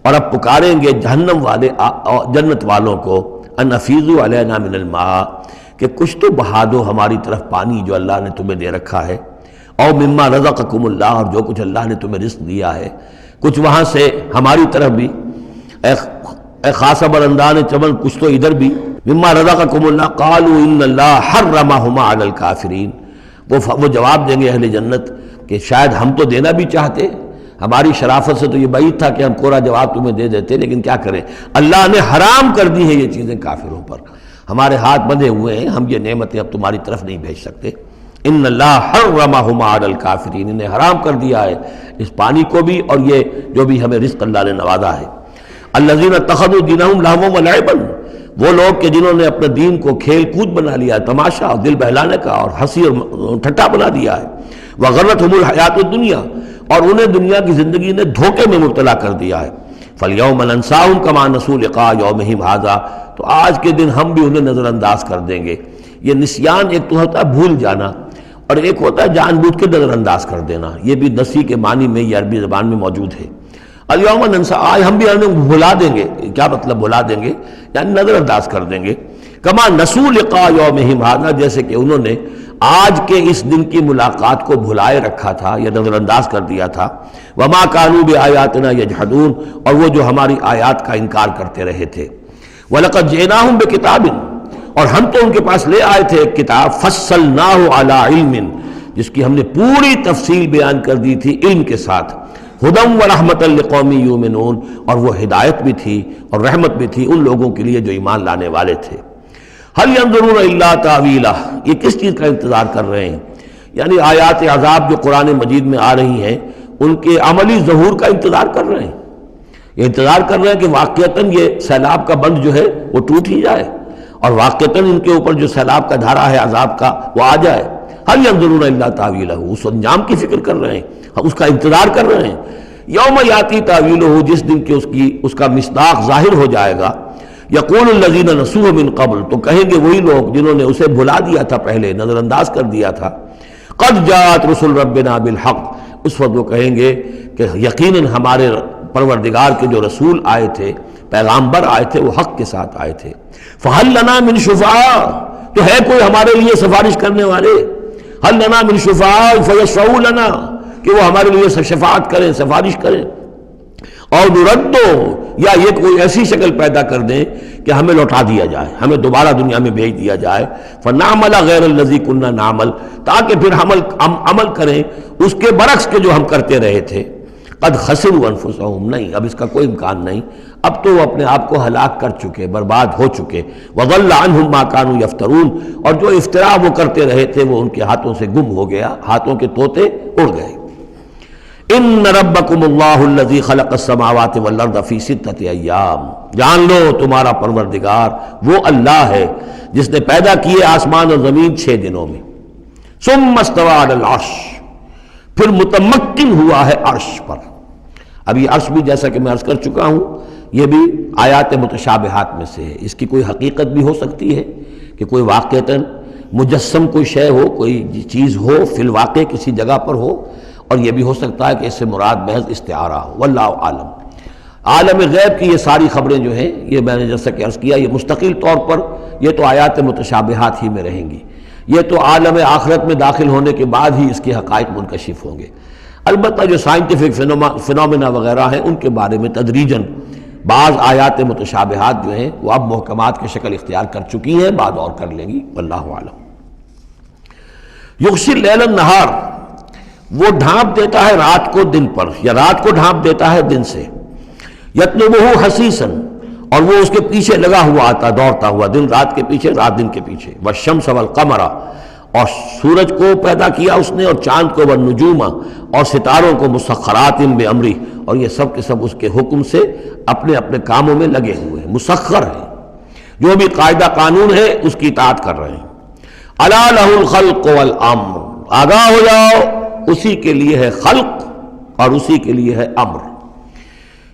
اور اب پکاریں گے جہنم والے جنت والوں کو ان افیضوا علینا من الماء، کہ کچھ تو بہا دو ہماری طرف پانی جو اللہ نے تمہیں دے رکھا ہے، او مما رزقکم اللہ، اور جو کچھ اللہ نے تمہیں رزق دیا ہے کچھ وہاں سے ہماری طرف بھی، اے خاصہ برندان چمن کچھ تو ادھر بھی، مما رزقکم اللہ، قالوا ان اللہ حرمہما علی الکافرین، وہ جواب دیں گے اہل جنت کہ شاید ہم تو دینا بھی چاہتے، ہماری شرافت سے تو یہ بعید تھا کہ ہم کوڑا جواب تمہیں دے دیتے، لیکن کیا کریں اللہ نے حرام کر دی ہے یہ چیزیں کافروں پر، ہمارے ہاتھ بندھے ہوئے ہیں، ہم یہ نعمتیں اب تمہاری طرف نہیں بھیج سکتے۔ ان اللہ حرمہما علی الکافرین، انہیں حرام کر دیا ہے اس پانی کو بھی اور یہ جو بھی ہمیں رزق اللہ نے نوازا ہے۔ الذین اتخذوا دینہم لہوا ولعبا، وہ لوگ کہ جنہوں نے اپنے دین کو کھیل کود بنا لیا ہے، تماشا اور دل بہلانے کا اور ہنسی اور ٹھٹا بنا دیا ہے، وغرتہم الحیات الدنیا، اور انہیں دنیا کی زندگی نے دھوکے میں مبتلا کر دیا ہے۔ فَالْيَوْمَ نَنْسَاهُمْ كَمَا نَسُوا لِقَاءَ يَوْمِهِمْ هَذَا، تو آج کے دن ہم بھی انہیں نظر انداز کر دیں گے۔ یہ نسیان ایک تو ہوتا ہے بھول جانا، اور ایک ہوتا ہے جان بوجھ کے نظر انداز کر دینا، یہ بھی نسی کے معنی میں یہ عربی زبان میں موجود ہے۔ الیوم ننسا، آج ہم بھی انہیں بھلا دیں گے، کیا مطلب بھلا دیں گے؟ یعنی نظر انداز کر دیں گے۔ کما نسوا لقاء یومہم ھذا، جیسے کہ انہوں نے آج کے اس دن کی ملاقات کو بھلائے رکھا تھا یا نظر انداز کر دیا تھا۔ وما کانوا بآیاتنا یجحدون، اور وہ جو ہماری آیات کا انکار کرتے رہے تھے۔ وَلَقَدْ جِئْنَاهُمْ بِكِتَابٍ، اور ہم تو ان کے پاس لے آئے تھے ایک کتاب، فَصَّلْنَاهُ عَلَىٰ عِلْمٍ، جس کی ہم نے پوری تفصیل بیان کر دی تھی علم کے ساتھ، ہدی ورحمۃ لقوم یؤمنون، اور وہ ہدایت بھی تھی اور رحمت بھی تھی ان لوگوں کے لیے جو ایمان لانے والے تھے۔ هل ينظرون الا تاویلہ، یہ کس چیز کا انتظار کر رہے ہیں؟ یعنی آیات عذاب جو قرآن مجید میں آ رہی ہیں ان کے عملی ظہور کا انتظار کر رہے ہیں، یہ انتظار کر رہے ہیں کہ واقعتاً یہ سیلاب کا بند جو ہے وہ ٹوٹ ہی جائے، اور واقعتاً ان کے اوپر جو سیلاب کا دھارا ہے عذاب کا وہ آ جائے۔ هل ينظرون الا تاویلہ، اس انجام کی فکر کر رہے ہیں، اس کا انتظار کر رہے ہیں۔ یوم یاتی تاویلہ، جس دن کہ اس کا مصداق ظاہر ہو جائے گا۔ یقول الذین نسوہ من قبل، تو کہیں گے وہی لوگ جنہوں نے اسے بھلا دیا تھا پہلے، نظر انداز کر دیا تھا، قد جاءت رسل ربنا بالحق، اس وقت وہ کہیں گے کہ یقیناً ہمارے پروردگار کے جو رسول آئے تھے، پیغامبر آئے تھے، وہ حق کے ساتھ آئے تھے۔ فہل لنا من شفعاء، تو ہے کوئی ہمارے لیے سفارش کرنے والے؟ ہل لنا من شفعاء فیشفعوا لنا، کہ وہ ہمارے لیے شفاعت کریں، سفارش کریں۔ اور نردو، یا یہ کوئی ایسی شکل پیدا کر دیں کہ ہمیں لوٹا دیا جائے، ہمیں دوبارہ دنیا میں بھیج دیا جائے، فنعمل غیر الذی کنا نعمل، تاکہ پھر ہم عمل کریں اس کے برعکس کے جو ہم کرتے رہے تھے۔ قد خسروا انفسهم، نہیں اب اس کا کوئی امکان نہیں، اب تو وہ اپنے آپ کو ہلاک کر چکے، برباد ہو چکے، وضل عنہم ما كانوا یفترون، اور جو افتراء وہ کرتے رہے تھے وہ ان کے ہاتھوں سے گم ہو گیا، ہاتھوں کے طوطے اڑ گئے۔ ان ربکم اللہ الذی خلق السماوات والارض فی ستۃ ایام، جان لو تمہارا پروردگار وہ اللہ ہے جس نے پیدا کیے آسمان اور زمین 6 دنوں میں، ثم استوى علی العرش، پھر متمکن ہوا ہے عرش پر۔ اب یہ عرش بھی جیسا کہ میں عرض کر چکا ہوں یہ بھی آیات متشابہات میں سے ہے، اس کی کوئی حقیقت بھی ہو سکتی ہے کہ کوئی واقعتاً مجسم کوئی شے ہو، کوئی چیز ہو فی الواقع کسی جگہ پر ہو، اور یہ بھی ہو سکتا ہے کہ اس سے مراد محض استعارہ ہو، واللہ عالم۔ عالم غیب کی یہ ساری خبریں جو ہیں، یہ میں نے جیسا کہ عرض کیا یہ مستقل طور پر یہ تو آیات متشابہات ہی میں رہیں گی، یہ تو عالم آخرت میں داخل ہونے کے بعد ہی اس کے حقائق منکشف ہوں گے۔ البتہ جو سائنٹیفک فنومینا وغیرہ ہیں ان کے بارے میں تدریجاً بعض آیات متشابہات جو ہیں وہ اب محکمات کی شکل اختیار کر چکی ہیں، بعد اور کر لیں گی، واللہ عالم۔ یغشی اللیل النہار، وہ ڈھانپ دیتا ہے رات کو دن پر، یا رات کو ڈھانپ دیتا ہے دن سے، یطلبہ حثیثاً، اور وہ اس کے پیچھے لگا ہوا آتا دوڑتا ہوا، دن رات کے پیچھے رات دن کے پیچھے، والشمس والقمر، اور سورج کو پیدا کیا اس نے اور چاند کو، والنجوم، اور ستاروں کو، مسخرات بامرہ، اور یہ سب کے سب اس کے حکم سے اپنے اپنے کاموں میں لگے ہوئے ہیں، مسخر ہیں، جو بھی قاعدہ قانون ہے اس کی اطاعت کر رہے ہیں۔ الا لہ الخلق والامر، آگاہ ہو جاؤ اسی کے لیے ہے خلق اور اسی کے لیے ہے امر۔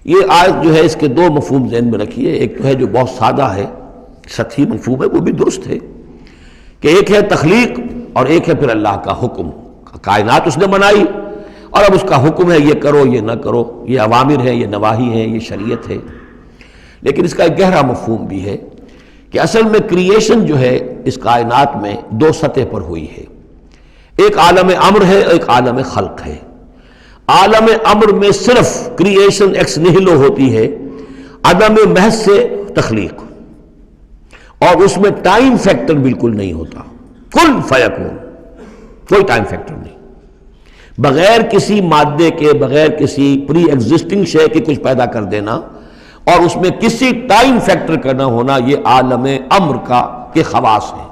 یہ آیت جو ہے اس کے 2 مفہوم ذہن میں رکھیے، ایک تو ہے جو بہت سادہ ہے، سطحی مفہوم ہے، وہ بھی درست ہے کہ ایک ہے تخلیق اور ایک ہے پھر اللہ کا حکم، کائنات اس نے بنائی اور اب اس کا حکم ہے یہ کرو یہ نہ کرو، یہ اوامر ہے یہ نواہی ہے یہ شریعت ہے۔ لیکن اس کا ایک گہرا مفہوم بھی ہے کہ اصل میں کریشن جو ہے اس کائنات میں 2 سطح پر ہوئی ہے، ایک عالم امر ہے ایک عالم خلق ہے۔ عالم امر میں صرف کریشن ایکس نہیلو ہوتی ہے، عدم محض سے تخلیق، اور اس میں ٹائم فیکٹر بالکل نہیں ہوتا، کن فیکون، کوئی ٹائم فیکٹر نہیں، بغیر کسی مادے کے، بغیر کسی پری ایگزسٹنگ شے کے کچھ پیدا کر دینا اور اس میں کسی ٹائم فیکٹر کا نہ ہونا، یہ عالم امر کے خواص ہے۔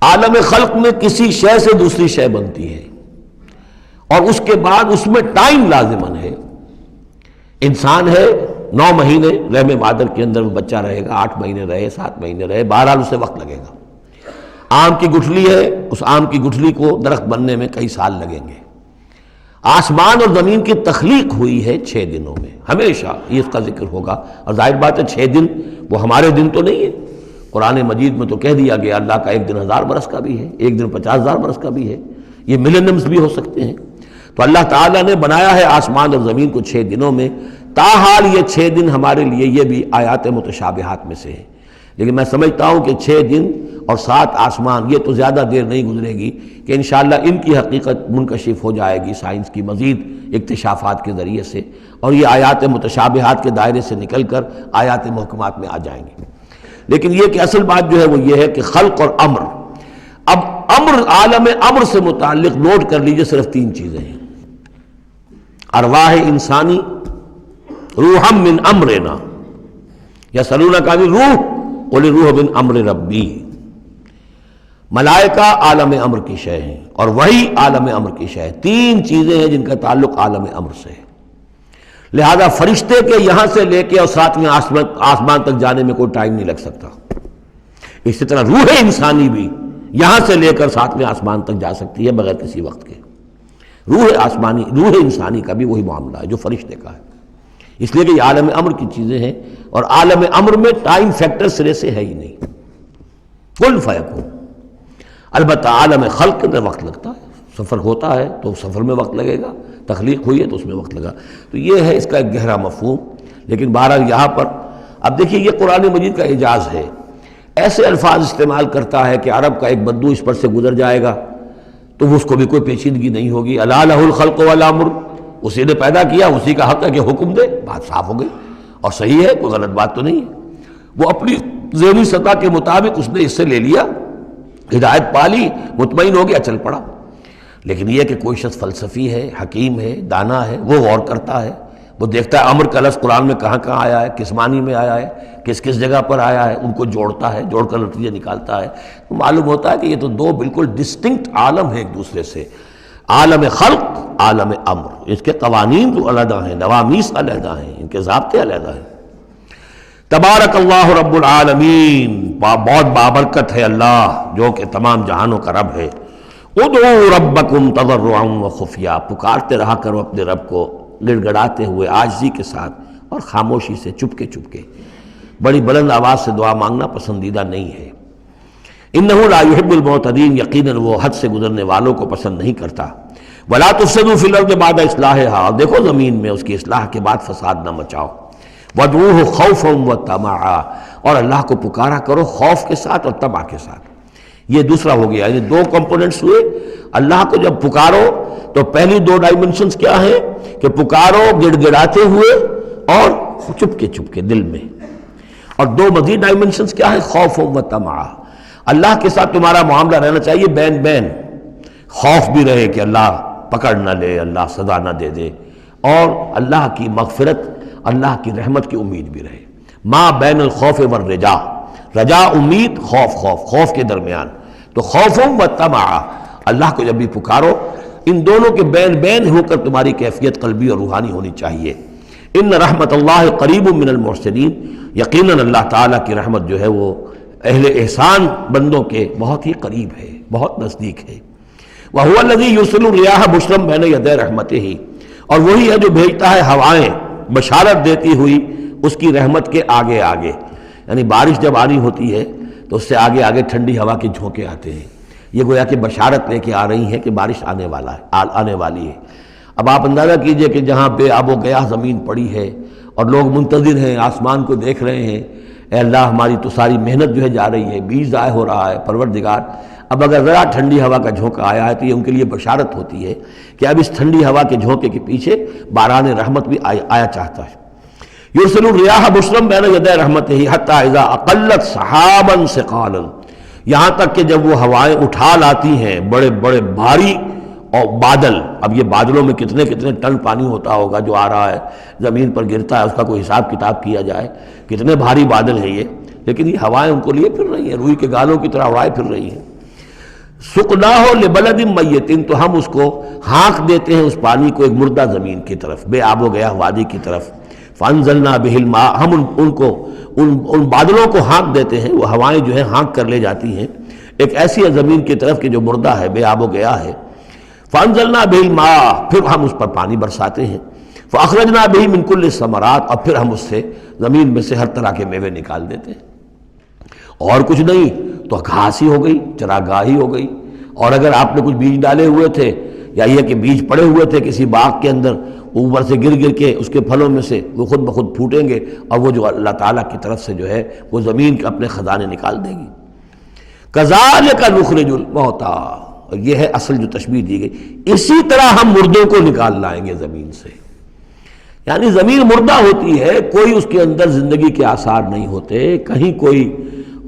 عالم خلق میں کسی شے سے دوسری شے بنتی ہے اور اس کے بعد اس میں ٹائم لازمن ہے۔ انسان ہے 9 مہینے رحم مادر کے اندر وہ بچہ رہے گا، 8 مہینے رہے 7 مہینے رہے، بہرحال اسے وقت لگے گا۔ آم کی گٹھلی ہے، اس آم کی گٹھلی کو درخت بننے میں کئی سال لگیں گے۔ آسمان اور زمین کی تخلیق ہوئی ہے 6 دنوں میں، ہمیشہ یہ اس کا ذکر ہوگا، اور ظاہر بات ہے 6 دن وہ ہمارے دن تو نہیں ہے، قرآن مجید میں تو کہہ دیا گیا اللہ کا ایک دن 1000 برس کا بھی ہے، ایک دن 50,000 برس کا بھی ہے، یہ ملینمز بھی ہو سکتے ہیں۔ تو اللہ تعالیٰ نے بنایا ہے آسمان اور زمین کو 6 دنوں میں، تاحال یہ 6 دن ہمارے لیے یہ بھی آیات متشابہات میں سے ہے، لیکن میں سمجھتا ہوں کہ 6 دن اور 7 آسمان یہ تو زیادہ دیر نہیں گزرے گی کہ انشاءاللہ ان کی حقیقت منکشف ہو جائے گی سائنس کی مزید اکتشافات کے ذریعے سے، اور یہ آیات متشابہات کے دائرے سے نکل کر آیات محکمات میں آ جائیں گی۔ لیکن یہ کہ اصل بات جو ہے وہ یہ ہے کہ خلق اور امر، اب امر عالم امر سے متعلق نوٹ کر لیجئے صرف 3 چیزیں ہیں، ارواح انسانی، روحا من امرنا، یسألونک عن الروح قل الروح من امر ربی، ملائکہ عالم امر کی شے ہیں اور وحی عالم امر کی شے ہے۔ 3 چیزیں ہیں جن کا تعلق عالم امر سے ہے، لہذا فرشتے کے یہاں سے لے کے اور 7ویں آسمان تک جانے میں کوئی ٹائم نہیں لگ سکتا۔ اسی طرح روح انسانی بھی یہاں سے لے کر 7ویں آسمان تک جا سکتی ہے بغیر کسی وقت کے۔ روح انسانی کا بھی وہی معاملہ ہے جو فرشتے کا ہے، اس لیے کہ یہ عالم امر کی چیزیں ہیں، اور عالم امر میں ٹائم فیکٹر سرے سے ہے ہی نہیں، کن فیکون۔ البتہ عالم خلق کے اندر وقت لگتا ہے، سفر ہوتا ہے تو سفر میں وقت لگے گا، تخلیق ہوئی ہے تو اس میں وقت لگا، تو یہ ہے اس کا ایک گہرا مفہوم۔ لیکن بہرحال یہاں پر اب دیکھیے یہ قرآن مجید کا اعجاز ہے، ایسے الفاظ استعمال کرتا ہے کہ عرب کا ایک بدو اس پر سے گزر جائے گا تو اس کو بھی کوئی پیچیدگی نہیں ہوگی۔ الا لہ الخلق والامر، اسی نے پیدا کیا، اسی کا حق ہے کہ حکم دے، بات صاف ہو گئی اور صحیح ہے، کوئی غلط بات تو نہیں ہے۔ وہ اپنی ذہنی سطح کے مطابق اس نے اس سے لے لیا، ہدایت پالی، مطمئن ہو گیا، چل پڑا۔ لیکن یہ کہ کوئی شخص فلسفی ہے، حکیم ہے، دانا ہے، وہ غور کرتا ہے، وہ دیکھتا ہے امر کا لفظ قرآن میں کہاں کہاں آیا ہے، کس معنی میں آیا ہے، کس کس جگہ پر آیا ہے، ان کو جوڑتا ہے، جوڑ کر نتیجہ نکالتا ہے، تو معلوم ہوتا ہے کہ یہ تو دو بالکل ڈسٹنکٹ عالم ہیں ایک دوسرے سے، عالم خلق، عالم امر، اس کے قوانین جو علیحدہ ہیں، نوامیس علیحدہ ہیں، ان کے ضابطے علیحدہ ہیں۔ تبارک اللہ رب العالمین، بہت بابرکت ہے اللہ جو کہ تمام جہانوں کا رب ہے۔ ادعوا ربکم تضرعا وخفیا، پکارتے رہا کرو اپنے رب کو گڑ گڑاتے ہوئے، عاجزی کے ساتھ اور خاموشی سے، چپکے چپکے۔ بڑی بلند آواز سے دعا مانگنا پسندیدہ نہیں ہے۔ انہ لا یحب المعتدین، یقیناً وہ حد سے گزرنے والوں کو پسند نہیں کرتا۔ ولا تفسدوا فی الارض بعد اصلاحها، اور دیکھو زمین میں اس کی اصلاح کے بعد فساد نہ مچاؤ۔ وادعوہ خوفا وطمعا، اور اللہ کو پکارا کرو خوف کے ساتھ اور طمع کے ساتھ۔ یہ دوسرا ہو گیا، یعنی دو کمپوننٹس ہوئے۔ اللہ کو جب پکارو تو پہلی دو ڈائمنشنز کیا ہیں کہ پکارو گڑ گڑاتے ہوئے اور چپکے چپکے دل میں، اور دو مزید ڈائمنشنز کیا ہیں، خوف و طمع۔ اللہ کے ساتھ تمہارا معاملہ رہنا چاہیے بین بین، خوف بھی رہے کہ اللہ پکڑ نہ لے، اللہ سزا نہ دے دے، اور اللہ کی مغفرت، اللہ کی رحمت کی امید بھی رہے۔ ما بین الخوف والرجا، رجا امید، خوف خوف کے درمیان، تو خوف و طمع، اللہ کو جب بھی پکارو ان دونوں کے بین بین ہو کر تمہاری کیفیت قلبی اور روحانی ہونی چاہیے۔ ان رحمت اللہ قریب من المحسنین، یقیناً اللہ تعالیٰ کی رحمت جو ہے وہ اہل احسان بندوں کے بہت ہی قریب ہے، بہت نزدیک ہے۔ وَهُوَ الَّذِي يُرْسِلُ الرِّيَاحَ بُشْرًا بَيْنَ يَدَيْ رَحْمَتِهِ، اور وہی ہے جو بھیجتا ہے ہوائیں بشارت دیتی ہوئی اس کی رحمت کے آگے آگے، یعنی بارش جب آنی ہوتی ہے تو اس سے آگے آگے ٹھنڈی ہوا کے جھونکے آتے ہیں، یہ گویا کہ بشارت لے کے آ رہی ہے کہ بارش آنے والی ہے۔ اب آپ اندازہ کیجئے کہ جہاں بے آب و گیاہ زمین پڑی ہے اور لوگ منتظر ہیں، آسمان کو دیکھ رہے ہیں، اے اللہ ہماری تو ساری محنت جو ہے جا رہی ہے، بیج ضائع ہو رہا ہے، پروردگار اب اگر ذرا ٹھنڈی ہوا کا جھونکا آیا ہے تو یہ ان کے لیے بشارت ہوتی ہے کہ اب اس ٹھنڈی ہوا کے جھونکے کے پیچھے باران رحمت بھی آیا چاہتا ہے۔ یرسل الریاح بشرا بین یدی رحمتہ حتی اذا اقلت سحابا ثقالا، یہاں تک کہ جب وہ ہوائیں اٹھا لاتی ہیں بڑے بڑے بھاری اور بادل، اب یہ بادلوں میں کتنے کتنے ٹن پانی ہوتا ہوگا جو آ رہا ہے زمین پر گرتا ہے، اس کا کوئی حساب کتاب کیا جائے کتنے بھاری بادل ہیں یہ، لیکن یہ ہوائیں ان کو لیے پھر رہی ہیں، روئی کے گالوں کی طرح اڑائے پھر رہی ہیں۔ سقناہ لبلد میت، تو ہم اس کو ہانک دیتے ہیں اس پانی کو ایک مردہ زمین کی طرف، بے آب و گیاہ وادی کی طرف۔ فانزلنا بہ الماء، ہم ان بادلوں کو ہانک دیتے ہیں، وہ ہوائیں جو ہیں ہانک کر لے جاتی ہیں ایک ایسی زمین کی طرف کہ جو مردہ ہے، بے آب و گیاہ ہے۔ فانزلنا بہ الماء، پھر ہم اس پر پانی برساتے ہیں۔ فاخرجنا بہ من کل الثمرات، اور پھر ہم اس سے زمین میں سے ہر طرح کے میوے نکال دیتے ہیں۔ اور کچھ نہیں تو گھاس ہی ہو گئی، چراگاہی ہو گئی، اور اگر آپ نے کچھ بیج ڈالے ہوئے تھے یا یہ کہ بیج پڑے ہوئے تھے کسی باغ کے اندر، اوپر سے گر گر کے اس کے پھلوں میں سے وہ خود بخود پھوٹیں گے، اور وہ جو اللہ تعالیٰ کی طرف سے جو ہے وہ زمین کے اپنے خزانے نکال دے گی۔ کذالک نخرج الموتیٰ، اور یہ ہے اصل جو تشبیہ دی گئی، اسی طرح ہم مردوں کو نکال لائیں گے زمین سے۔ یعنی زمین مردہ ہوتی ہے، کوئی اس کے اندر زندگی کے آثار نہیں ہوتے، کہیں کوئی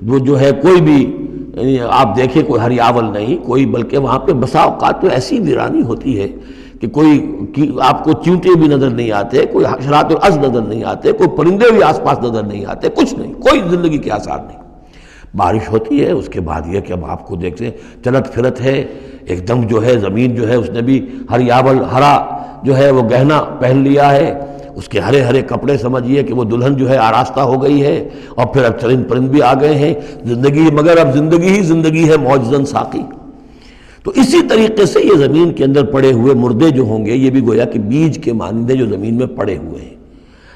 وہ جو ہے کوئی بھی آپ دیکھیں کوئی ہریاول نہیں کوئی، بلکہ وہاں پہ بسا اوقات تو ایسی ویرانی ہوتی ہے کہ کوئی آپ کو چیونٹے بھی نظر نہیں آتے، کوئی حشرات الارض نظر نہیں آتے، کوئی پرندے بھی آس پاس نظر نہیں آتے، کچھ نہیں، کوئی زندگی کے آثار نہیں۔ بارش ہوتی ہے، اس کے بعد یہ کہ اب آپ کو دیکھتے ہیں چلت پھرت ہے، ایک دم جو ہے زمین جو ہے اس نے بھی ہریاول ہرا جو ہے وہ گہنا پہن لیا ہے، اس کے ہرے ہرے کپڑے سمجھیے کہ وہ دلہن جو ہے آراستہ ہو گئی ہے، اور پھر اب چرند پرند بھی آ گئے ہیں، زندگی، مگر اب زندگی ہی زندگی ہے معجزاً ساقی۔ تو اسی طریقے سے یہ زمین کے اندر پڑے ہوئے مردے جو ہوں گے یہ بھی گویا کہ بیج کے مانندے جو زمین میں پڑے ہوئے ہیں،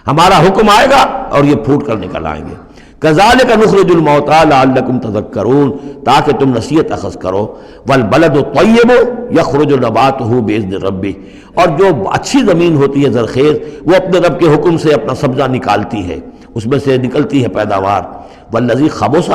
ہمارا حکم آئے گا اور یہ پھوٹ کر نکل آئیں گے۔ کذالک نخرج الموتیٰ لعلکم تذکرون، تاکہ تم نصیحت اخذ کرو۔ والبلد الطیب یخرج نباتہ باذن ربہ، اور جو اچھی زمین ہوتی ہے زرخیز، وہ اپنے رب کے حکم سے اپنا سبزہ نکالتی ہے، اس میں سے نکلتی ہے پیداوار۔ والذی خبث،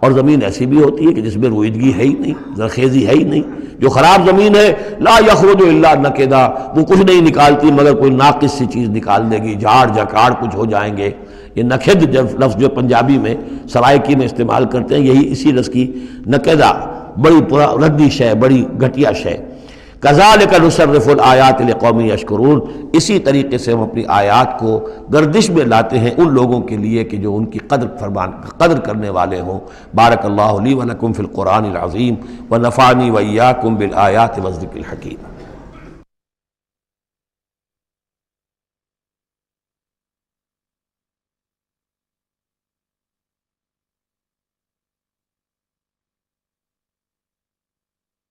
اور زمین ایسی بھی ہوتی ہے کہ جس میں رویدگی ہے ہی نہیں، زرخیزی ہے ہی نہیں، جو خراب زمین ہے لا یخرج الا نکدا، وہ کچھ نہیں نکالتی مگر کوئی ناقص سی چیز نکال دے گی، جھاڑ جھکاڑ کچھ ہو جائیں گے۔ یہ نکھد لفظ جو پنجابی میں سرائکی میں استعمال کرتے ہیں، یہی اسی لفظ کی نکدہ، بڑی ردی شے، بڑی گھٹیا شے۔ کذالک نصرف الآیات لقوم یشکرون، اسی طریقے سے ہم اپنی آیات کو گردش میں لاتے ہیں ان لوگوں کے لیے کہ جو ان کی قدر کرنے والے ہوں۔ بارک اللہ لی ولکم فی القرآن العظیم ونفعنی وإیاکم بالآیات والذکر الحکیم۔